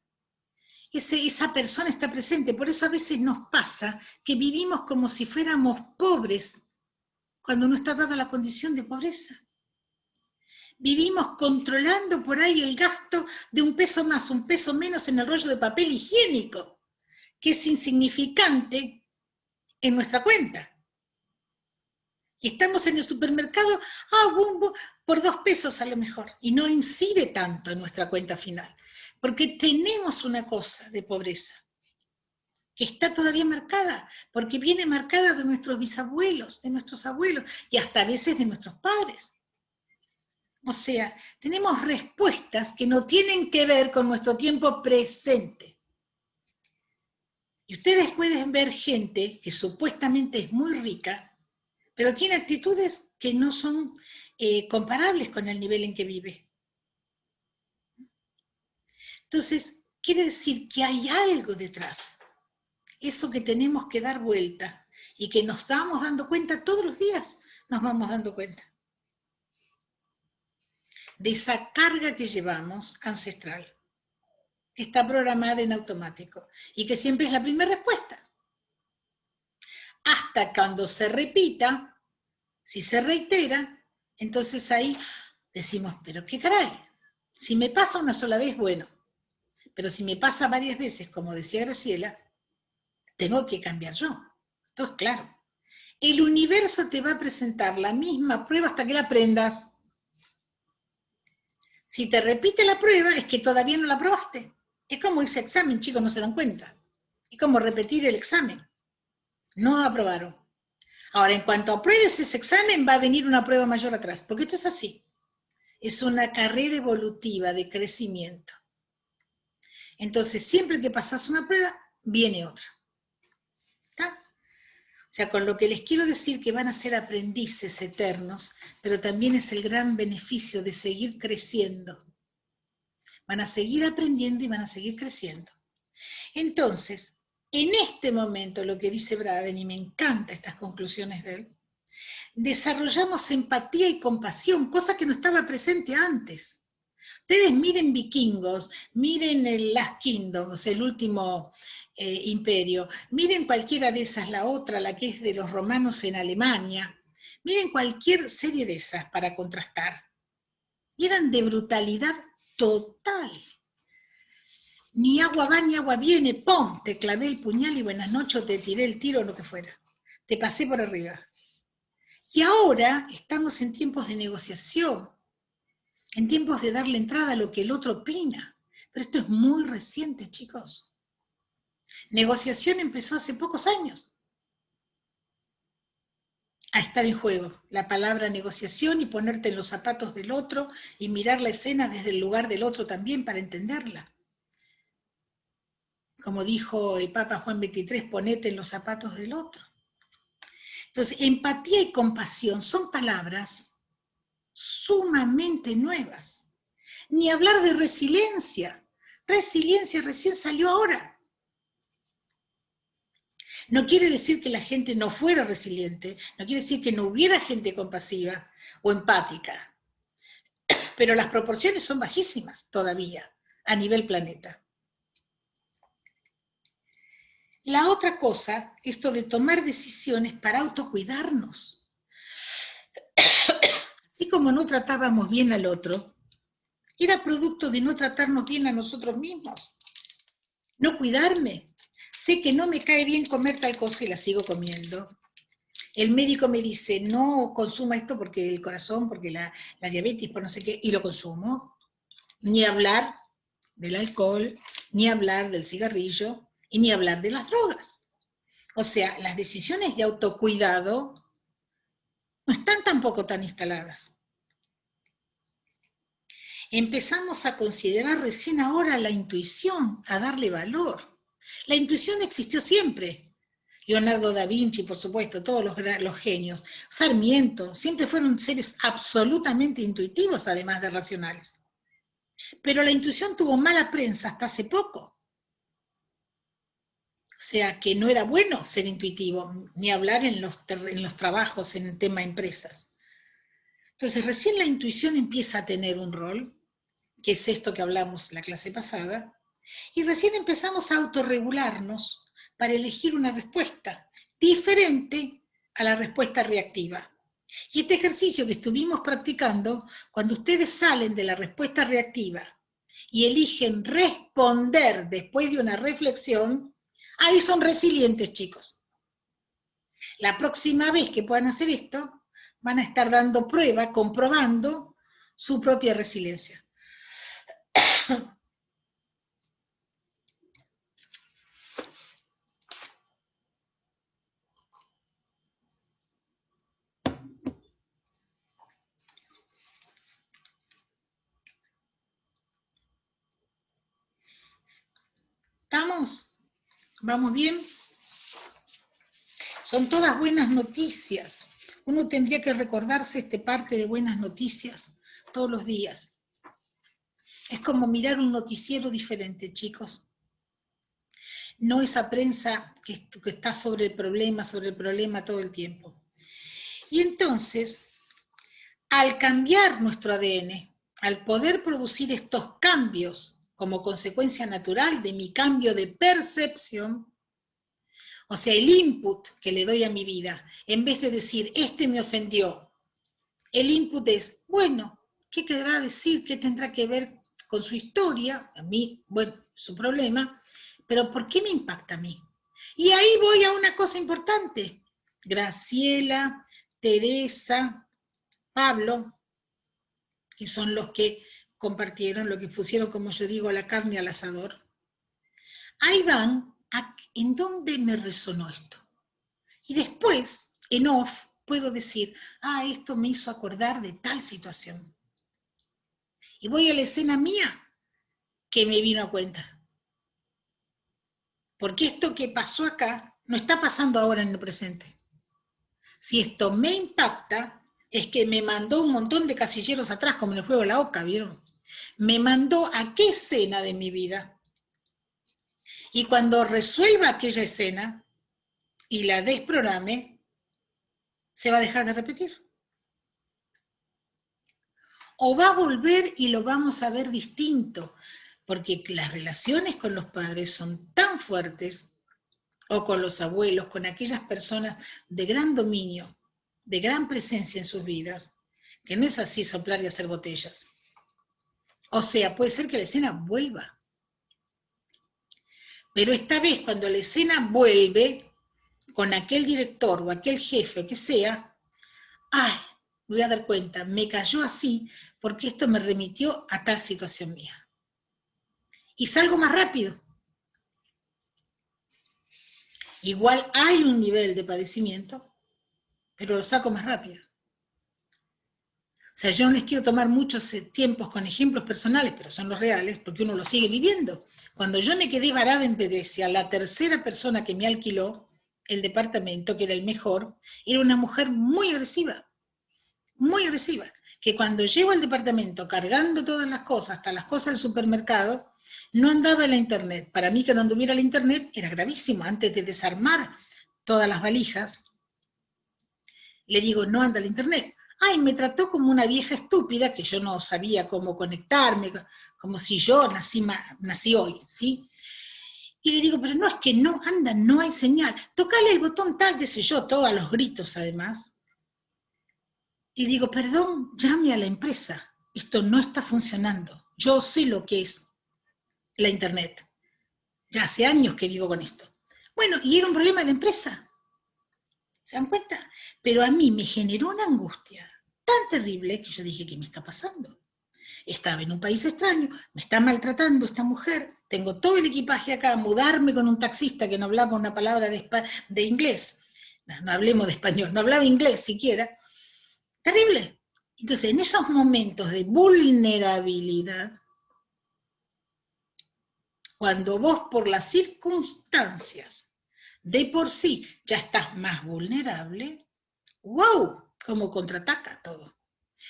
Esa persona está presente, por eso a veces nos pasa que vivimos como si fuéramos pobres, cuando no está dada la condición de pobreza. Vivimos controlando por ahí el gasto de un peso más, un peso menos en el rollo de papel higiénico, que es insignificante en nuestra cuenta. Y estamos en el supermercado, por 2 pesos a lo mejor, y no incide tanto en nuestra cuenta final, porque tenemos una cosa de pobreza, que está todavía marcada, porque viene marcada de nuestros bisabuelos, de nuestros abuelos, y hasta a veces de nuestros padres. O sea, tenemos respuestas que no tienen que ver con nuestro tiempo presente. Y ustedes pueden ver gente que supuestamente es muy rica, pero tiene actitudes que no son comparables con el nivel en que vive. Entonces, quiere decir que hay algo detrás. Eso que tenemos que dar vuelta y que nos estamos dando cuenta todos los días, nos vamos dando cuenta de esa carga que llevamos ancestral, que está programada en automático y que siempre es la primera respuesta. Hasta cuando se repita, si se reitera, entonces ahí decimos, pero qué caray, si me pasa una sola vez, bueno, pero si me pasa varias veces, como decía Graciela, tengo que cambiar yo. Esto es claro. El universo te va a presentar la misma prueba hasta que la aprendas. Si te repite la prueba, es que todavía no la probaste. Es como irse a examen, chicos, no se dan cuenta. Es como repetir el examen. No aprobaron. Ahora, en cuanto apruebes ese examen, va a venir una prueba mayor atrás, porque esto es así. Es una carrera evolutiva de crecimiento. Entonces, siempre que pasas una prueba, viene otra. ¿Está? O sea, con lo que les quiero decir que van a ser aprendices eternos, pero también es el gran beneficio de seguir creciendo. Van a seguir aprendiendo y van a seguir creciendo. Entonces, en este momento, lo que dice Braden, y me encantan estas conclusiones de él, desarrollamos empatía y compasión, cosa que no estaba presente antes. Ustedes miren Vikingos, miren el Last Kingdom, o sea, el último imperio, miren cualquiera de esas, la otra, la que es de los romanos en Alemania, miren cualquier serie de esas para contrastar. Y eran de brutalidad total. Ni agua va ni agua viene, ¡pum! Te clavé el puñal y buenas noches, te tiré el tiro o lo que fuera. Te pasé por arriba. Y ahora estamos en tiempos de negociación, en tiempos de darle entrada a lo que el otro opina. Pero esto es muy reciente, chicos. Negociación empezó hace pocos años a estar en juego. La palabra negociación y ponerte en los zapatos del otro y mirar la escena desde el lugar del otro también para entenderla. Como dijo el Papa Juan XXIII, ponete en los zapatos del otro. Entonces, empatía y compasión son palabras sumamente nuevas. Ni hablar de resiliencia. Resiliencia recién salió ahora. No quiere decir que la gente no fuera resiliente, no quiere decir que no hubiera gente compasiva o empática, pero las proporciones son bajísimas todavía a nivel planeta. La otra cosa, esto de tomar decisiones para autocuidarnos. Así como no tratábamos bien al otro, era producto de no tratarnos bien a nosotros mismos, no cuidarme. Sé que no me cae bien comer tal cosa y la sigo comiendo. El médico me dice, no consuma esto porque el corazón, porque la diabetes, por no sé qué, y lo consumo. Ni hablar del alcohol, ni hablar del cigarrillo, y ni hablar de las drogas. O sea, las decisiones de autocuidado no están tampoco tan instaladas. empezamos a considerar recién ahora la intuición, a darle valor. La intuición existió siempre. Leonardo da Vinci, por supuesto, todos los genios. Sarmiento, siempre fueron seres absolutamente intuitivos, además de racionales. Pero la intuición tuvo mala prensa hasta hace poco. O sea, que no era bueno ser intuitivo, ni hablar en los trabajos, en el tema empresas. Entonces, recién la intuición empieza a tener un rol, que es esto que hablamos la clase pasada, y recién empezamos a autorregularnos para elegir una respuesta diferente a la respuesta reactiva. Y este ejercicio que estuvimos practicando, cuando ustedes salen de la respuesta reactiva y eligen responder después de una reflexión, ahí son resilientes, chicos. La próxima vez que puedan hacer esto, van a estar dando prueba, comprobando su propia resiliencia. ¿Estamos? ¿Vamos bien? Son todas buenas noticias. Uno tendría que recordarse este parte de buenas noticias todos los días. Es como mirar un noticiero diferente, chicos. No esa prensa que está sobre el problema todo el tiempo. Y entonces, al cambiar nuestro ADN, al poder producir estos cambios como consecuencia natural de mi cambio de percepción, o sea, el input que le doy a mi vida, en vez de decir, este me ofendió, el input es, bueno, ¿qué querrá decir? ¿Qué tendrá que ver con su historia? A mí, bueno, su problema, pero ¿por qué me impacta a mí? Y ahí voy a una cosa importante. Graciela, Teresa, Pablo, que son los que compartieron, lo que pusieron, como yo digo, la carne al asador. Ahí van ¿en dónde me resonó esto? Y después, en off, puedo decir, esto me hizo acordar de tal situación. Y voy a la escena mía que me vino a cuenta. Porque esto que pasó acá no está pasando ahora en el presente. Si esto me impacta, es que me mandó un montón de casilleros atrás, como en el juego de la oca, ¿vieron? Me mandó a qué escena de mi vida. Y cuando resuelva aquella escena y la desprograme, se va a dejar de repetir. O va a volver y lo vamos a ver distinto, porque las relaciones con los padres son tan fuertes, o con los abuelos, con aquellas personas de gran dominio, de gran presencia en sus vidas, que no es así soplar y hacer botellas. O sea, puede ser que la escena vuelva. Pero esta vez, cuando la escena vuelve, con aquel director o aquel jefe que sea, me voy a dar cuenta, me cayó así porque esto me remitió a tal situación mía. Y salgo más rápido. Igual hay un nivel de padecimiento, pero lo saco más rápido. O sea, yo no les quiero tomar muchos tiempos con ejemplos personales, pero son los reales, porque uno lo sigue viviendo. Cuando yo me quedé varada en Venecia, la tercera persona que me alquiló el departamento, que era el mejor, era una mujer muy agresiva, que cuando llego al departamento cargando todas las cosas, hasta las cosas del supermercado, no andaba la internet. Para mí que no anduviera la internet era gravísimo. Antes de desarmar todas las valijas, le digo, no anda la internet. Me trató como una vieja estúpida, que yo no sabía cómo conectarme, como si yo nací hoy, ¿sí? Y le digo, pero no, es que no anda, no hay señal. Tocale el botón tal, qué sé yo, todos los gritos además. Y digo, perdón, llame a la empresa. Esto no está funcionando. Yo sé lo que es la internet. Ya hace años que vivo con esto. Bueno, y era un problema de la empresa. ¿Se dan cuenta? Pero a mí me generó una angustia tan terrible que yo dije, ¿qué me está pasando? Estaba en un país extraño, me está maltratando esta mujer, tengo todo el equipaje acá, mudarme con un taxista que no hablaba una palabra de inglés. No hablemos de español, no hablaba inglés siquiera. Terrible. Entonces, en esos momentos de vulnerabilidad, cuando vos por las circunstancias de por sí ya estás más vulnerable, ¡wow! Como contraataca todo.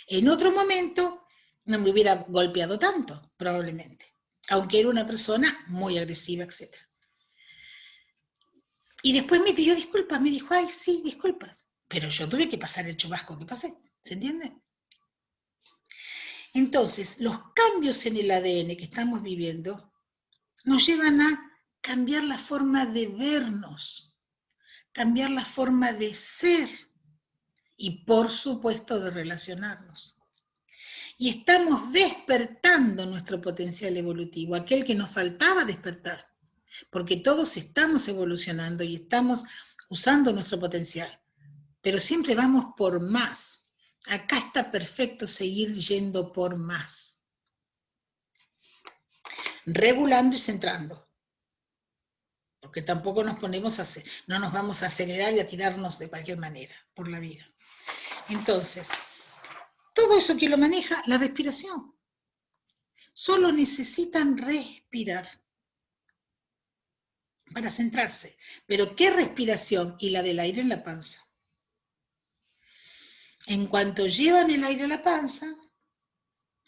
En otro momento no me hubiera golpeado tanto, probablemente, aunque era una persona muy agresiva, etc. Y después me pidió disculpas, me dijo, ay, sí, disculpas. Pero yo tuve que pasar el chubasco que pasé, ¿se entiende? Entonces, los cambios en el ADN que estamos viviendo nos llevan a cambiar la forma de vernos, cambiar la forma de ser y, por supuesto, de relacionarnos. Y estamos despertando nuestro potencial evolutivo, aquel que nos faltaba despertar, porque todos estamos evolucionando y estamos usando nuestro potencial, pero siempre vamos por más. Acá está perfecto seguir yendo por más, regulando y centrando, porque tampoco nos ponemos no nos vamos a acelerar y a tirarnos de cualquier manera por la vida. Entonces, todo eso que lo maneja la respiración. Solo necesitan respirar para centrarse. Pero ¿qué respiración? Y la del aire en la panza. En cuanto llevan el aire a la panza,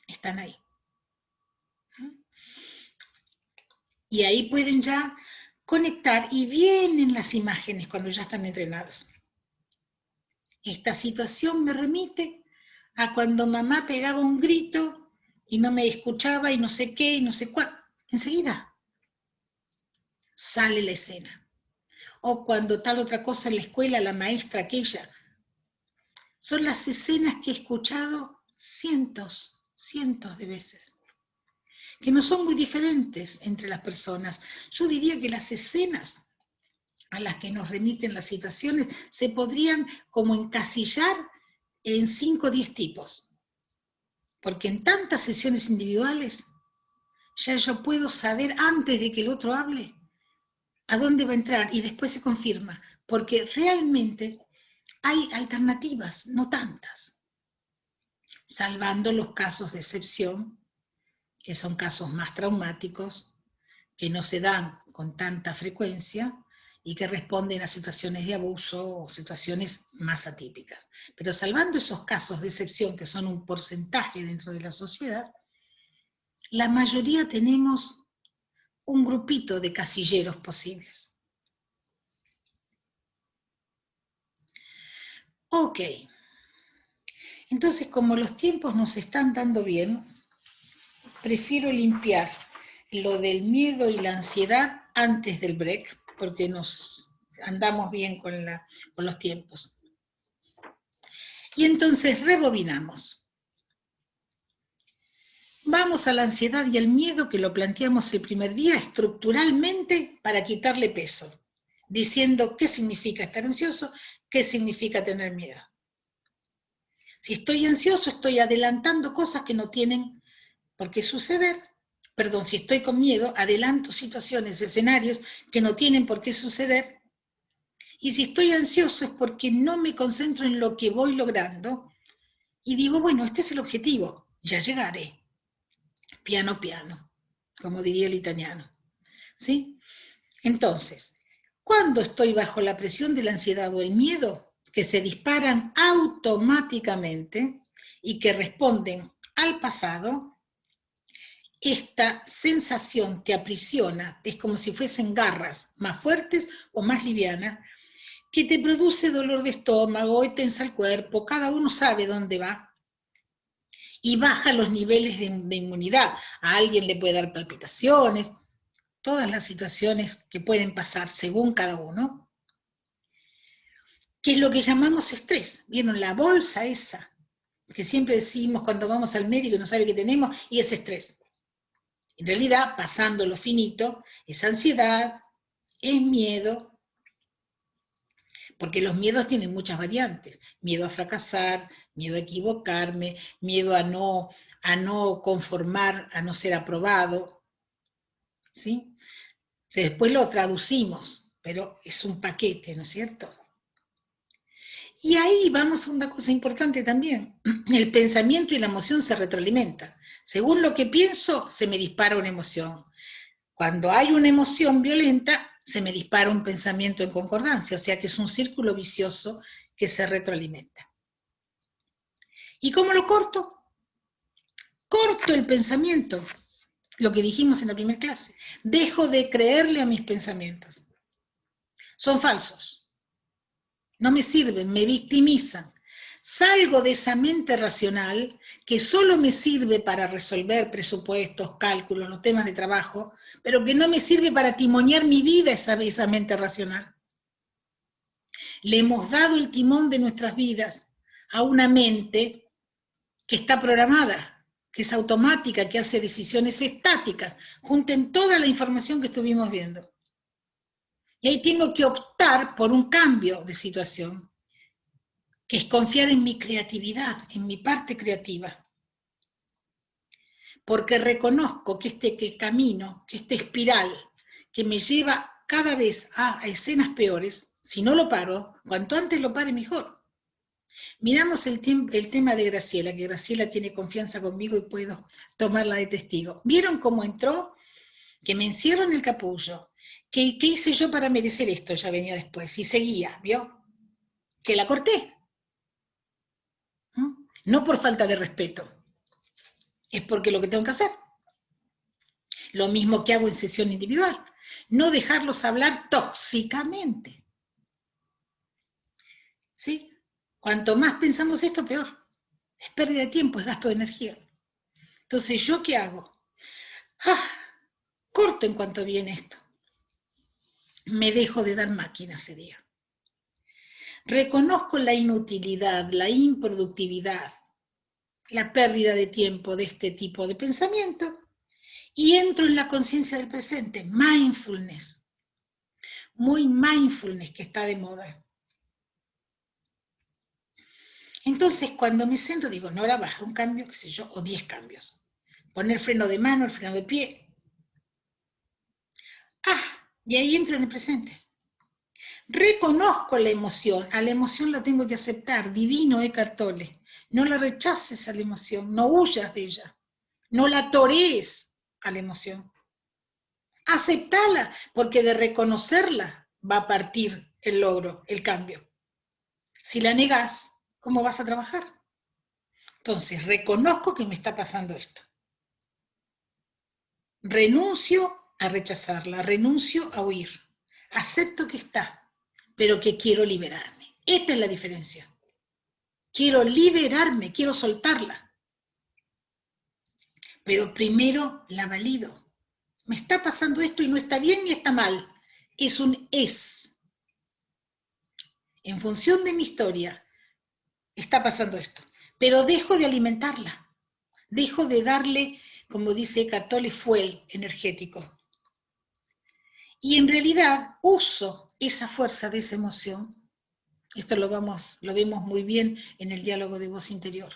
están ahí. Y ahí pueden ya conectar y vienen las imágenes cuando ya están entrenados. Esta situación me remite a cuando mamá pegaba un grito y no me escuchaba y no sé qué y no sé cuál. Enseguida sale la escena. O cuando tal otra cosa en la escuela, la maestra aquella. Son las escenas que he escuchado cientos de veces, que no son muy diferentes entre las personas. Yo diría que las escenas a las que nos remiten las situaciones se podrían como encasillar en 5 o 10 tipos. Porque en tantas sesiones individuales, ya yo puedo saber antes de que el otro hable a dónde va a entrar y después se confirma. Porque realmente hay alternativas, no tantas. Salvando los casos de excepción, que son casos más traumáticos, que no se dan con tanta frecuencia y que responden a situaciones de abuso o situaciones más atípicas. Pero salvando esos casos de excepción, que son un porcentaje dentro de la sociedad, la mayoría tenemos un grupito de casilleros posibles. Ok. Entonces, como los tiempos nos están dando bien, prefiero limpiar lo del miedo y la ansiedad antes del break, porque nos andamos bien con los tiempos. Y entonces rebobinamos. Vamos a la ansiedad y al miedo que lo planteamos el primer día estructuralmente para quitarle peso, diciendo qué significa estar ansioso, qué significa tener miedo. Si estoy ansioso, estoy adelantando cosas que no tienen por qué suceder. Perdón, si estoy con miedo, adelanto situaciones, escenarios que no tienen por qué suceder. Y si estoy ansioso es porque no me concentro en lo que voy logrando y digo, bueno, este es el objetivo, ya llegaré. Piano, piano, como diría el italiano. ¿Sí? Entonces, cuando estoy bajo la presión de la ansiedad o el miedo, que se disparan automáticamente y que responden al pasado, esta sensación te aprisiona, es como si fuesen garras más fuertes o más livianas, que te produce dolor de estómago y tensa el cuerpo, cada uno sabe dónde va, y baja los niveles de inmunidad. A alguien le puede dar palpitaciones, todas las situaciones que pueden pasar según cada uno, que es lo que llamamos estrés. ¿Vieron la bolsa esa? Que siempre decimos cuando vamos al médico y no sabe qué tenemos, y es estrés. En realidad, pasando lo finito, es ansiedad, es miedo, porque los miedos tienen muchas variantes. Miedo a fracasar, miedo a equivocarme, miedo a no conformar, a no ser aprobado. ¿Sí? Después lo traducimos, pero es un paquete, ¿no es cierto? Y ahí vamos a una cosa importante también. El pensamiento y la emoción se retroalimentan. Según lo que pienso, se me dispara una emoción. Cuando hay una emoción violenta, se me dispara un pensamiento en concordancia. O sea que es un círculo vicioso que se retroalimenta. ¿Y cómo lo corto? Corto el pensamiento. Lo que dijimos en la primera clase. Dejo de creerle a mis pensamientos. Son falsos. No me sirven, me victimizan. Salgo de esa mente racional que solo me sirve para resolver presupuestos, cálculos, los temas de trabajo, pero que no me sirve para timonear mi vida esa mente racional. Le hemos dado el timón de nuestras vidas a una mente que está programada, que es automática, que hace decisiones estáticas. Junten toda la información que estuvimos viendo. Y ahí tengo que optar por un cambio de situación, que es confiar en mi creatividad, en mi parte creativa. Porque reconozco que este camino, que esta espiral, que me lleva cada vez a escenas peores, si no lo paro, cuanto antes lo pare mejor. Miramos el tema de Graciela, que Graciela tiene confianza conmigo y puedo tomarla de testigo. ¿Vieron cómo entró? Que me encierro en el capullo. ¿Qué hice yo para merecer esto? Ya venía después. Y seguía, ¿vio? Que la corté. No por falta de respeto. Es porque lo que tengo que hacer. Lo mismo que hago en sesión individual. No dejarlos hablar tóxicamente. ¿Sí? Cuanto más pensamos esto, peor. Es pérdida de tiempo, es gasto de energía. Entonces, ¿yo qué hago? Corto en cuanto viene esto. Me dejo de dar máquina ese día. Reconozco la inutilidad, la improductividad, la pérdida de tiempo de este tipo de pensamiento y entro en la conciencia del presente, mindfulness. Muy mindfulness que está de moda. Entonces, cuando me centro, digo, no, ahora baja un cambio, qué sé yo, o 10 cambios. Poner freno de mano, el freno de pie. Y ahí entro en el presente. Reconozco la emoción, a la emoción la tengo que aceptar, divino Eckhart Tolle. No la rechaces a la emoción, no huyas de ella, no la torees a la emoción. Aceptala, porque de reconocerla va a partir el logro, el cambio. Si la negás, ¿cómo vas a trabajar? Entonces, reconozco que me está pasando esto. Renuncio a rechazarla, renuncio a huir. Acepto que está, pero que quiero liberarme. Esta es la diferencia. Quiero liberarme, quiero soltarla. Pero primero la valido. Me está pasando esto y no está bien ni está mal. Es un es. En función de mi historia, está pasando esto. Pero dejo de alimentarla. Dejo de darle, como dice Eckhart Tolle, fuel energético. Y en realidad uso esa fuerza de esa emoción. Esto lo vemos muy bien en el diálogo de voz interior.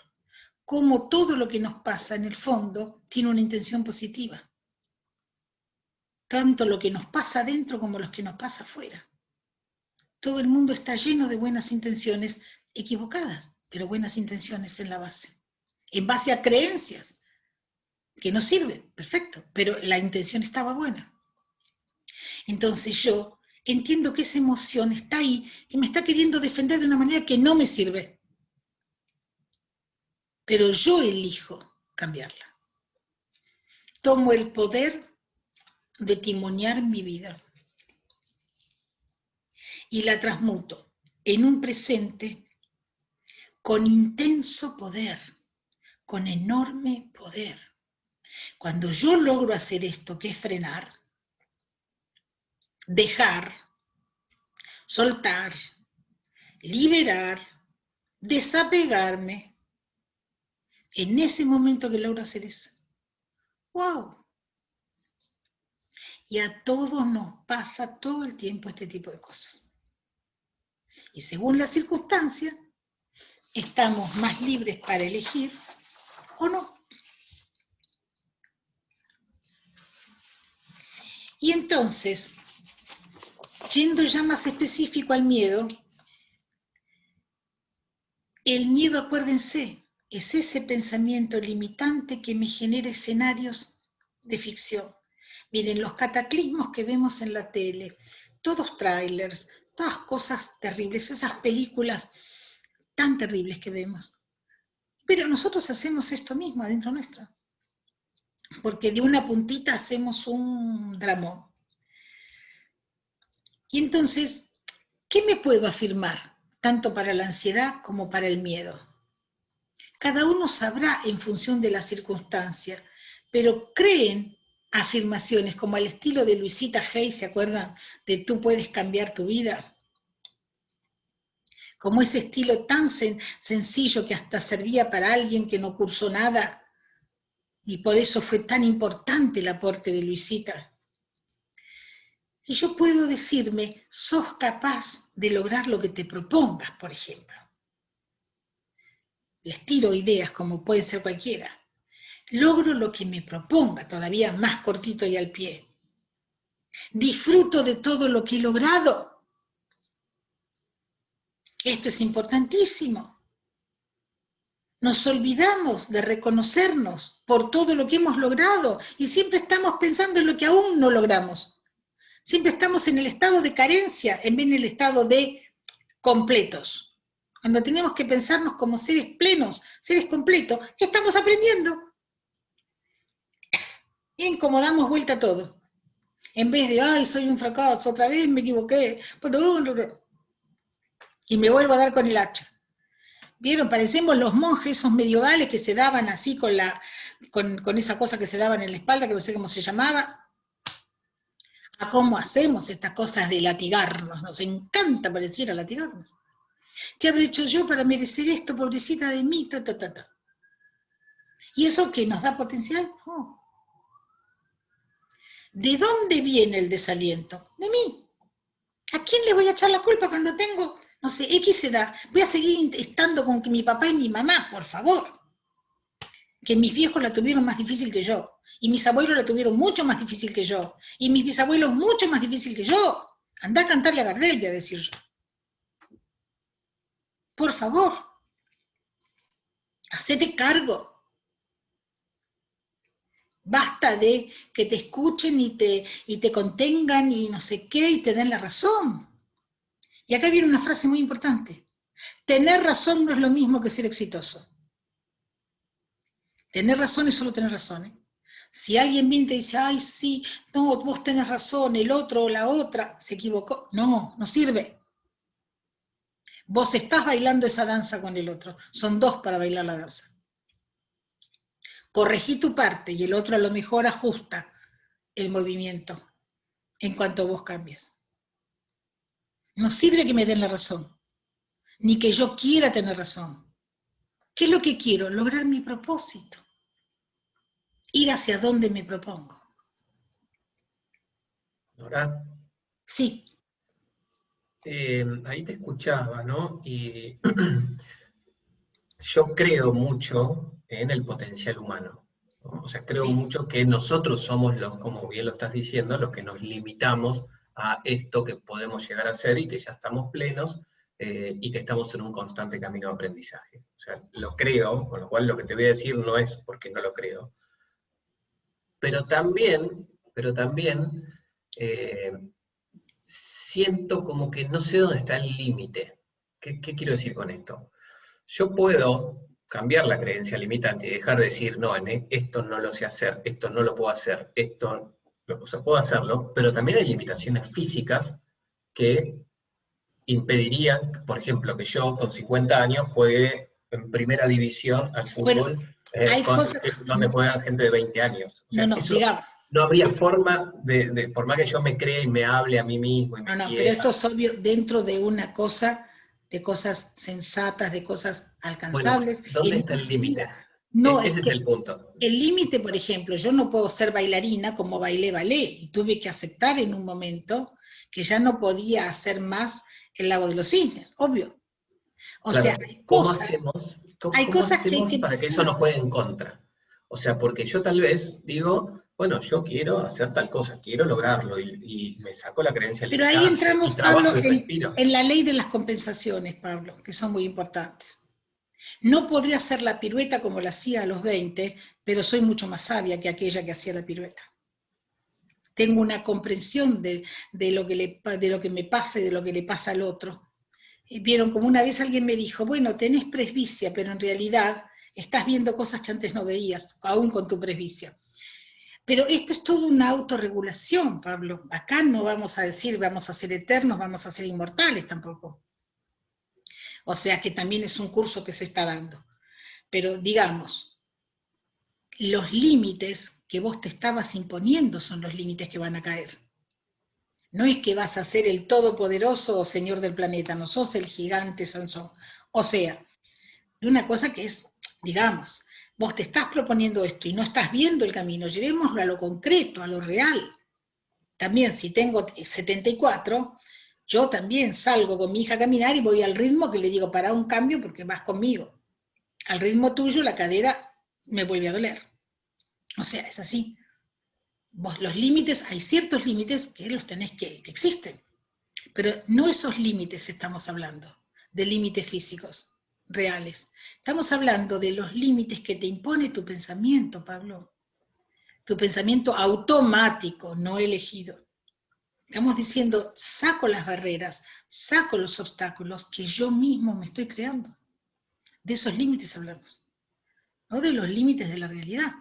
Cómo todo lo que nos pasa en el fondo tiene una intención positiva. Tanto lo que nos pasa adentro como lo que nos pasa afuera. Todo el mundo está lleno de buenas intenciones equivocadas, pero buenas intenciones en la base. En base a creencias que no sirven, perfecto, pero la intención estaba buena. Entonces yo entiendo que esa emoción está ahí, que me está queriendo defender de una manera que no me sirve. Pero yo elijo cambiarla. Tomo el poder de timonear mi vida y la transmuto en un presente con intenso poder, con enorme poder. Cuando yo logro hacer esto, que es frenar, dejar, soltar, liberar, desapegarme, en ese momento que logro hacer eso, ¡wow! Y a todos nos pasa todo el tiempo este tipo de cosas. Y según las circunstancias, estamos más libres para elegir o no. Y entonces, yendo ya más específico al miedo, El miedo, acuérdense, es ese pensamiento limitante que me genera escenarios de ficción. Miren, los cataclismos que vemos en la tele, todos trailers, todas cosas terribles, esas películas tan terribles que vemos. Pero nosotros hacemos esto mismo adentro nuestro. Porque de una puntita hacemos un dramón. Y entonces, ¿qué me puedo afirmar? Tanto para la ansiedad como para el miedo. Cada uno sabrá en función de la circunstancia, pero creen afirmaciones como al estilo de Luisita Hay, ¿se acuerdan? De tú puedes cambiar tu vida. Como ese estilo tan sencillo que hasta servía para alguien que no cursó nada, y por eso fue tan importante el aporte de Luisita. Y yo puedo decirme, sos capaz de lograr lo que te propongas, por ejemplo. Les tiro ideas como puede ser cualquiera. Logro lo que me proponga, todavía más cortito y al pie. Disfruto de todo lo que he logrado. Esto es importantísimo. Nos olvidamos de reconocernos por todo lo que hemos logrado y siempre estamos pensando en lo que aún no logramos. Siempre estamos en el estado de carencia en vez de en el estado de completos. Cuando tenemos que pensarnos como seres plenos, seres completos, ¿qué estamos aprendiendo? Bien, como damos vuelta a todo. En vez de, ay, soy un fracaso, otra vez me equivoqué, y me vuelvo a dar con el hacha. ¿Vieron? Parecemos los monjes esos medievales que se daban así con esa cosa que se daban en la espalda, que no sé cómo se llamaba. ¿A cómo hacemos estas cosas de latigarnos? Nos encanta pareciera latigarnos. ¿Qué habré hecho yo para merecer esto, pobrecita de mí? ¿Y eso qué nos da potencial? No. ¿De dónde viene el desaliento? De mí. ¿A quién le voy a echar la culpa cuando tengo, no sé, X edad? Voy a seguir estando con mi papá y mi mamá, por favor. Que mis viejos la tuvieron más difícil que yo. Y mis abuelos la tuvieron mucho más difícil que yo. Y mis bisabuelos mucho más difícil que yo. Andá a cantarle a Gardel, voy a decir yo. Por favor. Hacete cargo. Basta de que te escuchen y te contengan y no sé qué y te den la razón. Y acá viene una frase muy importante. Tener razón no es lo mismo que ser exitoso. Tener razón es solo tener razón, ¿eh? Si alguien viene y te dice, ay, sí, no, vos tenés razón, el otro o la otra se equivocó. No, no sirve. Vos estás bailando esa danza con el otro. Son dos para bailar la danza. Corregí tu parte y el otro a lo mejor ajusta el movimiento en cuanto vos cambies. No sirve que me den la razón, ni que yo quiera tener razón. ¿Qué es lo que quiero? Lograr mi propósito. Ir hacia donde me propongo.
Nora.
Sí.
Ahí te escuchaba, ¿no? Y yo creo mucho en el potencial humano, ¿no? O sea, creo mucho que nosotros somos los, como bien lo estás diciendo, los que nos limitamos a esto que podemos llegar a ser y que ya estamos plenos y que estamos en un constante camino de aprendizaje. O sea, lo creo, con lo cual lo que te voy a decir no es porque no lo creo. Pero también siento como que no sé dónde está el límite. ¿Qué quiero decir con esto? Yo puedo cambiar la creencia limitante y dejar de decir, no, esto no lo sé hacer, esto no lo puedo hacer, o sea, puedo hacerlo, pero también hay limitaciones físicas que impedirían, por ejemplo, que yo con 50 años juegue en primera división al fútbol, donde juegan gente de 20 años. O sea, digamos. No habría forma por más que yo me cree y me hable a mí mismo. Y
pero esto es obvio dentro de una cosa, de cosas sensatas, de cosas alcanzables.
Bueno, ¿dónde está el límite?
No,
ese es el punto.
El límite, por ejemplo, yo no puedo ser bailarina como bailé ballet, y tuve que aceptar en un momento que ya no podía hacer más el Lago de los Cisnes, obvio. O sea,
¿cómo hacemos para que eso no juegue en contra? O sea, porque yo tal vez digo, bueno, yo quiero hacer tal cosa, quiero lograrlo, y me saco la creencia limitada.
Pero ahí entramos, Pablo, en la ley de las compensaciones, Pablo, que son muy importantes. No podría hacer la pirueta como la hacía a los 20, pero soy mucho más sabia que aquella que hacía la pirueta. Tengo una comprensión de lo que me pasa y de lo que le pasa al otro. Vieron, como una vez alguien me dijo, bueno, tenés presbicia, pero en realidad estás viendo cosas que antes no veías, aún con tu presbicia. Pero esto es toda una autorregulación, Pablo. Acá no vamos a decir, vamos a ser eternos, vamos a ser inmortales tampoco. O sea que también es un curso que se está dando. Pero digamos, los límites que vos te estabas imponiendo son los límites que van a caer. No es que vas a ser el todopoderoso señor del planeta, no sos el gigante Sansón. O sea, una cosa que es, digamos, vos te estás proponiendo esto y no estás viendo el camino, llevémoslo a lo concreto, a lo real. También si tengo 74, yo también salgo con mi hija a caminar y voy al ritmo que le digo, para un cambio porque vas conmigo. Al ritmo tuyo la cadera me vuelve a doler. O sea, es así. Vos, los límites, hay ciertos límites que los tenés que existen, pero no esos límites estamos hablando, de límites físicos, reales. Estamos hablando de los límites que te impone tu pensamiento, Pablo. Tu pensamiento automático, no elegido. Estamos diciendo, saco las barreras, saco los obstáculos que yo mismo me estoy creando. De esos límites hablamos, no de los límites de la realidad.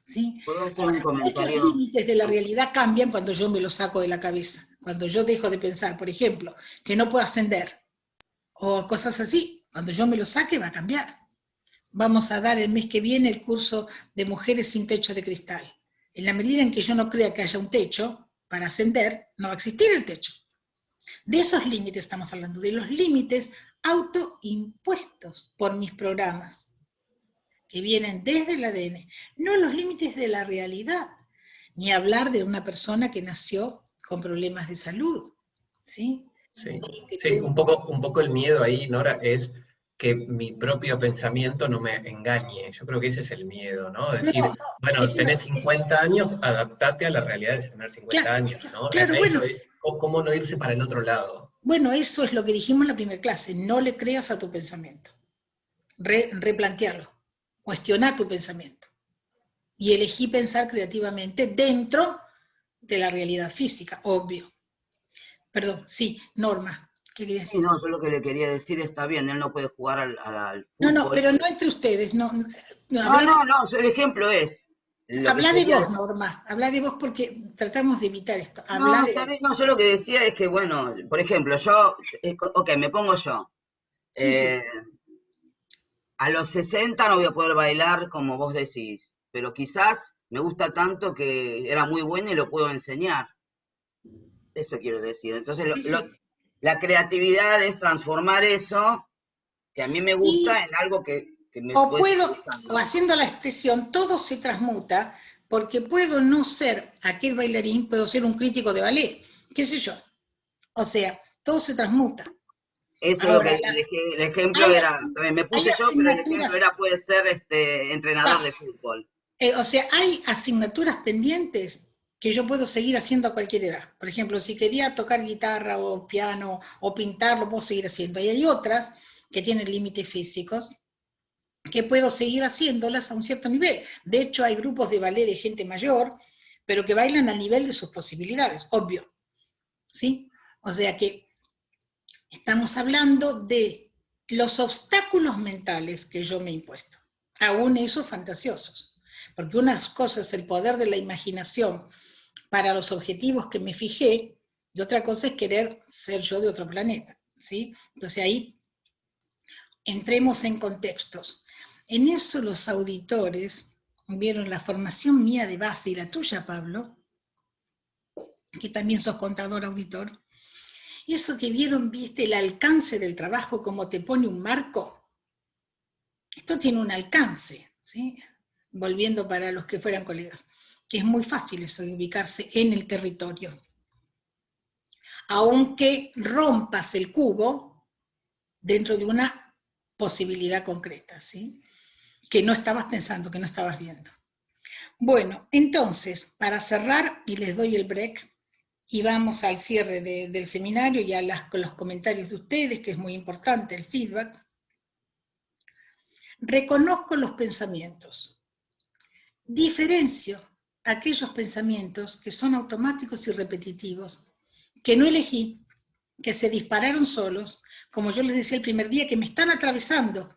¿Sí?
¿Puedo hacer un comentario?
Muchos límites de la realidad cambian cuando yo me los saco de la cabeza. Cuando yo dejo de pensar, por ejemplo, que no puedo ascender, o cosas así, cuando yo me los saque va a cambiar. Vamos a dar el mes que viene el curso de Mujeres sin Techo de Cristal. En la medida en que yo no crea que haya un techo para ascender, no va a existir el techo. De esos límites estamos hablando, de los límites autoimpuestos por mis programas, que vienen desde el ADN, no los límites de la realidad, ni hablar de una persona que nació con problemas de salud, ¿sí?
Sí, sí, un poco el miedo ahí, Nora, es que mi propio pensamiento no me engañe. Yo creo que ese es el miedo, ¿no? Decir, bueno, tenés 50 años, adaptate a la realidad de tener 50 años, ¿no?
Claro,
Eso
bueno.
es, ¿cómo no irse para el otro lado?
Bueno, eso es lo que dijimos en la primera clase, no le creas a tu pensamiento, replantearlo, cuestiona tu pensamiento y elegí pensar creativamente dentro de la realidad física, obvio. Perdón, sí, Norma, ¿qué querías decir?
Sí, no, yo lo que le quería decir está bien, él no puede jugar al
No,
fútbol.
no, pero no entre ustedes, no.
No, el ejemplo es.
Habla de vos, Norma, habla de vos porque tratamos de evitar esto.
No, está bien, no, yo lo que decía es que, bueno, por ejemplo, yo, ok, me pongo yo.
Sí.
A los 60 no voy a poder bailar como vos decís, pero quizás me gusta tanto que era muy bueno y lo puedo enseñar. Eso quiero decir. Entonces, la creatividad es transformar eso, que a mí me gusta, en algo que me puede estar gustando.
O haciendo la expresión, todo se transmuta, porque puedo no ser aquel bailarín, puedo ser un crítico de ballet, qué sé yo. O sea, todo se transmuta.
Eso ahora, es lo que el ejemplo era, también me puse yo, pero el ejemplo era, puede ser entrenador de fútbol.
O sea, hay asignaturas pendientes que yo puedo seguir haciendo a cualquier edad. Por ejemplo, si quería tocar guitarra o piano o pintar, lo puedo seguir haciendo. Y hay otras que tienen límites físicos que puedo seguir haciéndolas a un cierto nivel. De hecho, hay grupos de ballet de gente mayor, pero que bailan al nivel de sus posibilidades, obvio. ¿Sí? O sea que estamos hablando de los obstáculos mentales que yo me he impuesto, aún esos fantasiosos. Porque una cosa es el poder de la imaginación para los objetivos que me fijé, y otra cosa es querer ser yo de otro planeta, ¿sí? Entonces ahí entremos en contextos. En eso los auditores vieron la formación mía de base y la tuya, Pablo, que también sos contador auditor, y eso que vieron, viste, el alcance del trabajo, como te pone un marco. Esto tiene un alcance, ¿sí? Volviendo para los que fueran colegas, que es muy fácil eso de ubicarse en el territorio. Aunque rompas el cubo dentro de una posibilidad concreta, ¿sí? Que no estabas pensando, que no estabas viendo. Bueno, entonces, para cerrar, y les doy el break, y vamos al cierre del seminario y a los comentarios de ustedes, que es muy importante, el feedback. Reconozco los pensamientos. Diferencio aquellos pensamientos que son automáticos y repetitivos, que no elegí, que se dispararon solos, como yo les decía el primer día, que me están atravesando,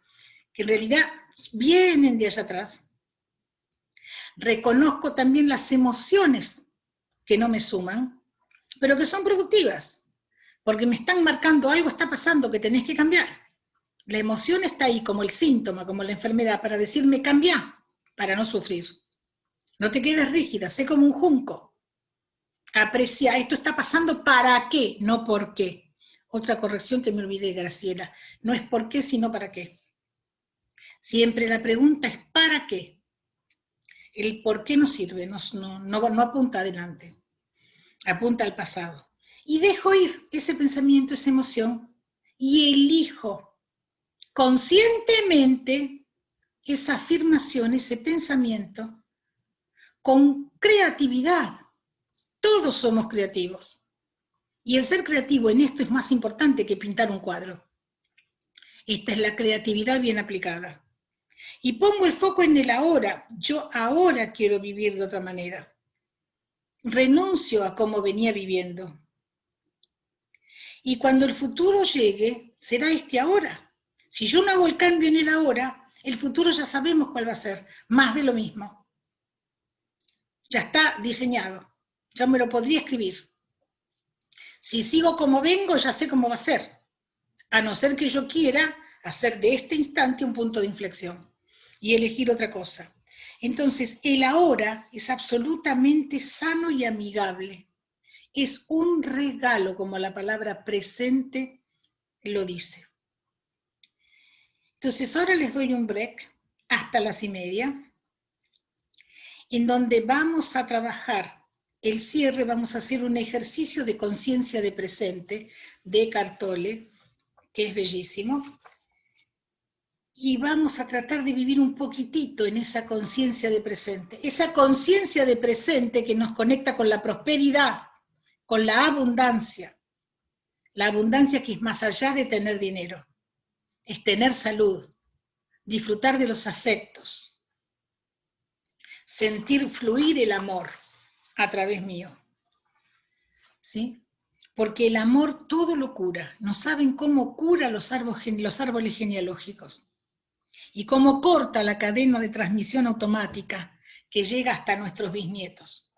que en realidad vienen de allá atrás. Reconozco también las emociones que no me suman, pero que son productivas, porque me están marcando algo está pasando que tenés que cambiar. La emoción está ahí como el síntoma, como la enfermedad, para decirme cambia, para no sufrir. No te quedes rígida, sé como un junco. Aprecia, esto está pasando para qué, no por qué. Otra corrección que me olvidé, Graciela, no es por qué, sino para qué. Siempre la pregunta es ¿para qué? El por qué no sirve, no apunta adelante, apunta al pasado. Y dejo ir ese pensamiento, esa emoción, y elijo conscientemente esa afirmación, ese pensamiento, con creatividad. Todos somos creativos. Y el ser creativo en esto es más importante que pintar un cuadro. Esta es la creatividad bien aplicada. Y pongo el foco en el ahora. Yo ahora quiero vivir de otra manera. Renuncio a cómo venía viviendo. Y cuando el futuro llegue, será este ahora. Si yo no hago el cambio en el ahora, el futuro ya sabemos cuál va a ser. Más de lo mismo. Ya está diseñado. Ya me lo podría escribir. Si sigo como vengo, ya sé cómo va a ser. A no ser que yo quiera hacer de este instante un punto de inflexión y elegir otra cosa. Entonces, el ahora es absolutamente sano y amigable. Es un regalo, como la palabra presente lo dice. Entonces, ahora les doy un break hasta las 1:30, en donde vamos a trabajar el cierre, vamos a hacer un ejercicio de conciencia de presente de Eckhart Tolle, que es bellísimo, y vamos a tratar de vivir un poquitito en esa conciencia de presente, esa conciencia de presente que nos conecta con la prosperidad, con la abundancia que es más allá de tener dinero, es tener salud, disfrutar de los afectos, sentir fluir el amor a través mío, ¿sí? Porque el amor todo lo cura. No saben cómo cura los árboles genealógicos y cómo corta la cadena de transmisión automática que llega hasta nuestros bisnietos.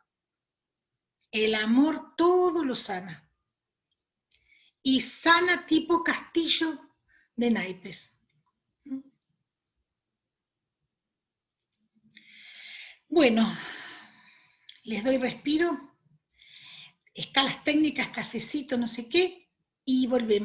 El amor todo lo sana. Y sana tipo castillo de naipes. Bueno, les doy respiro, escalas técnicas, cafecito, no sé qué, y volvemos.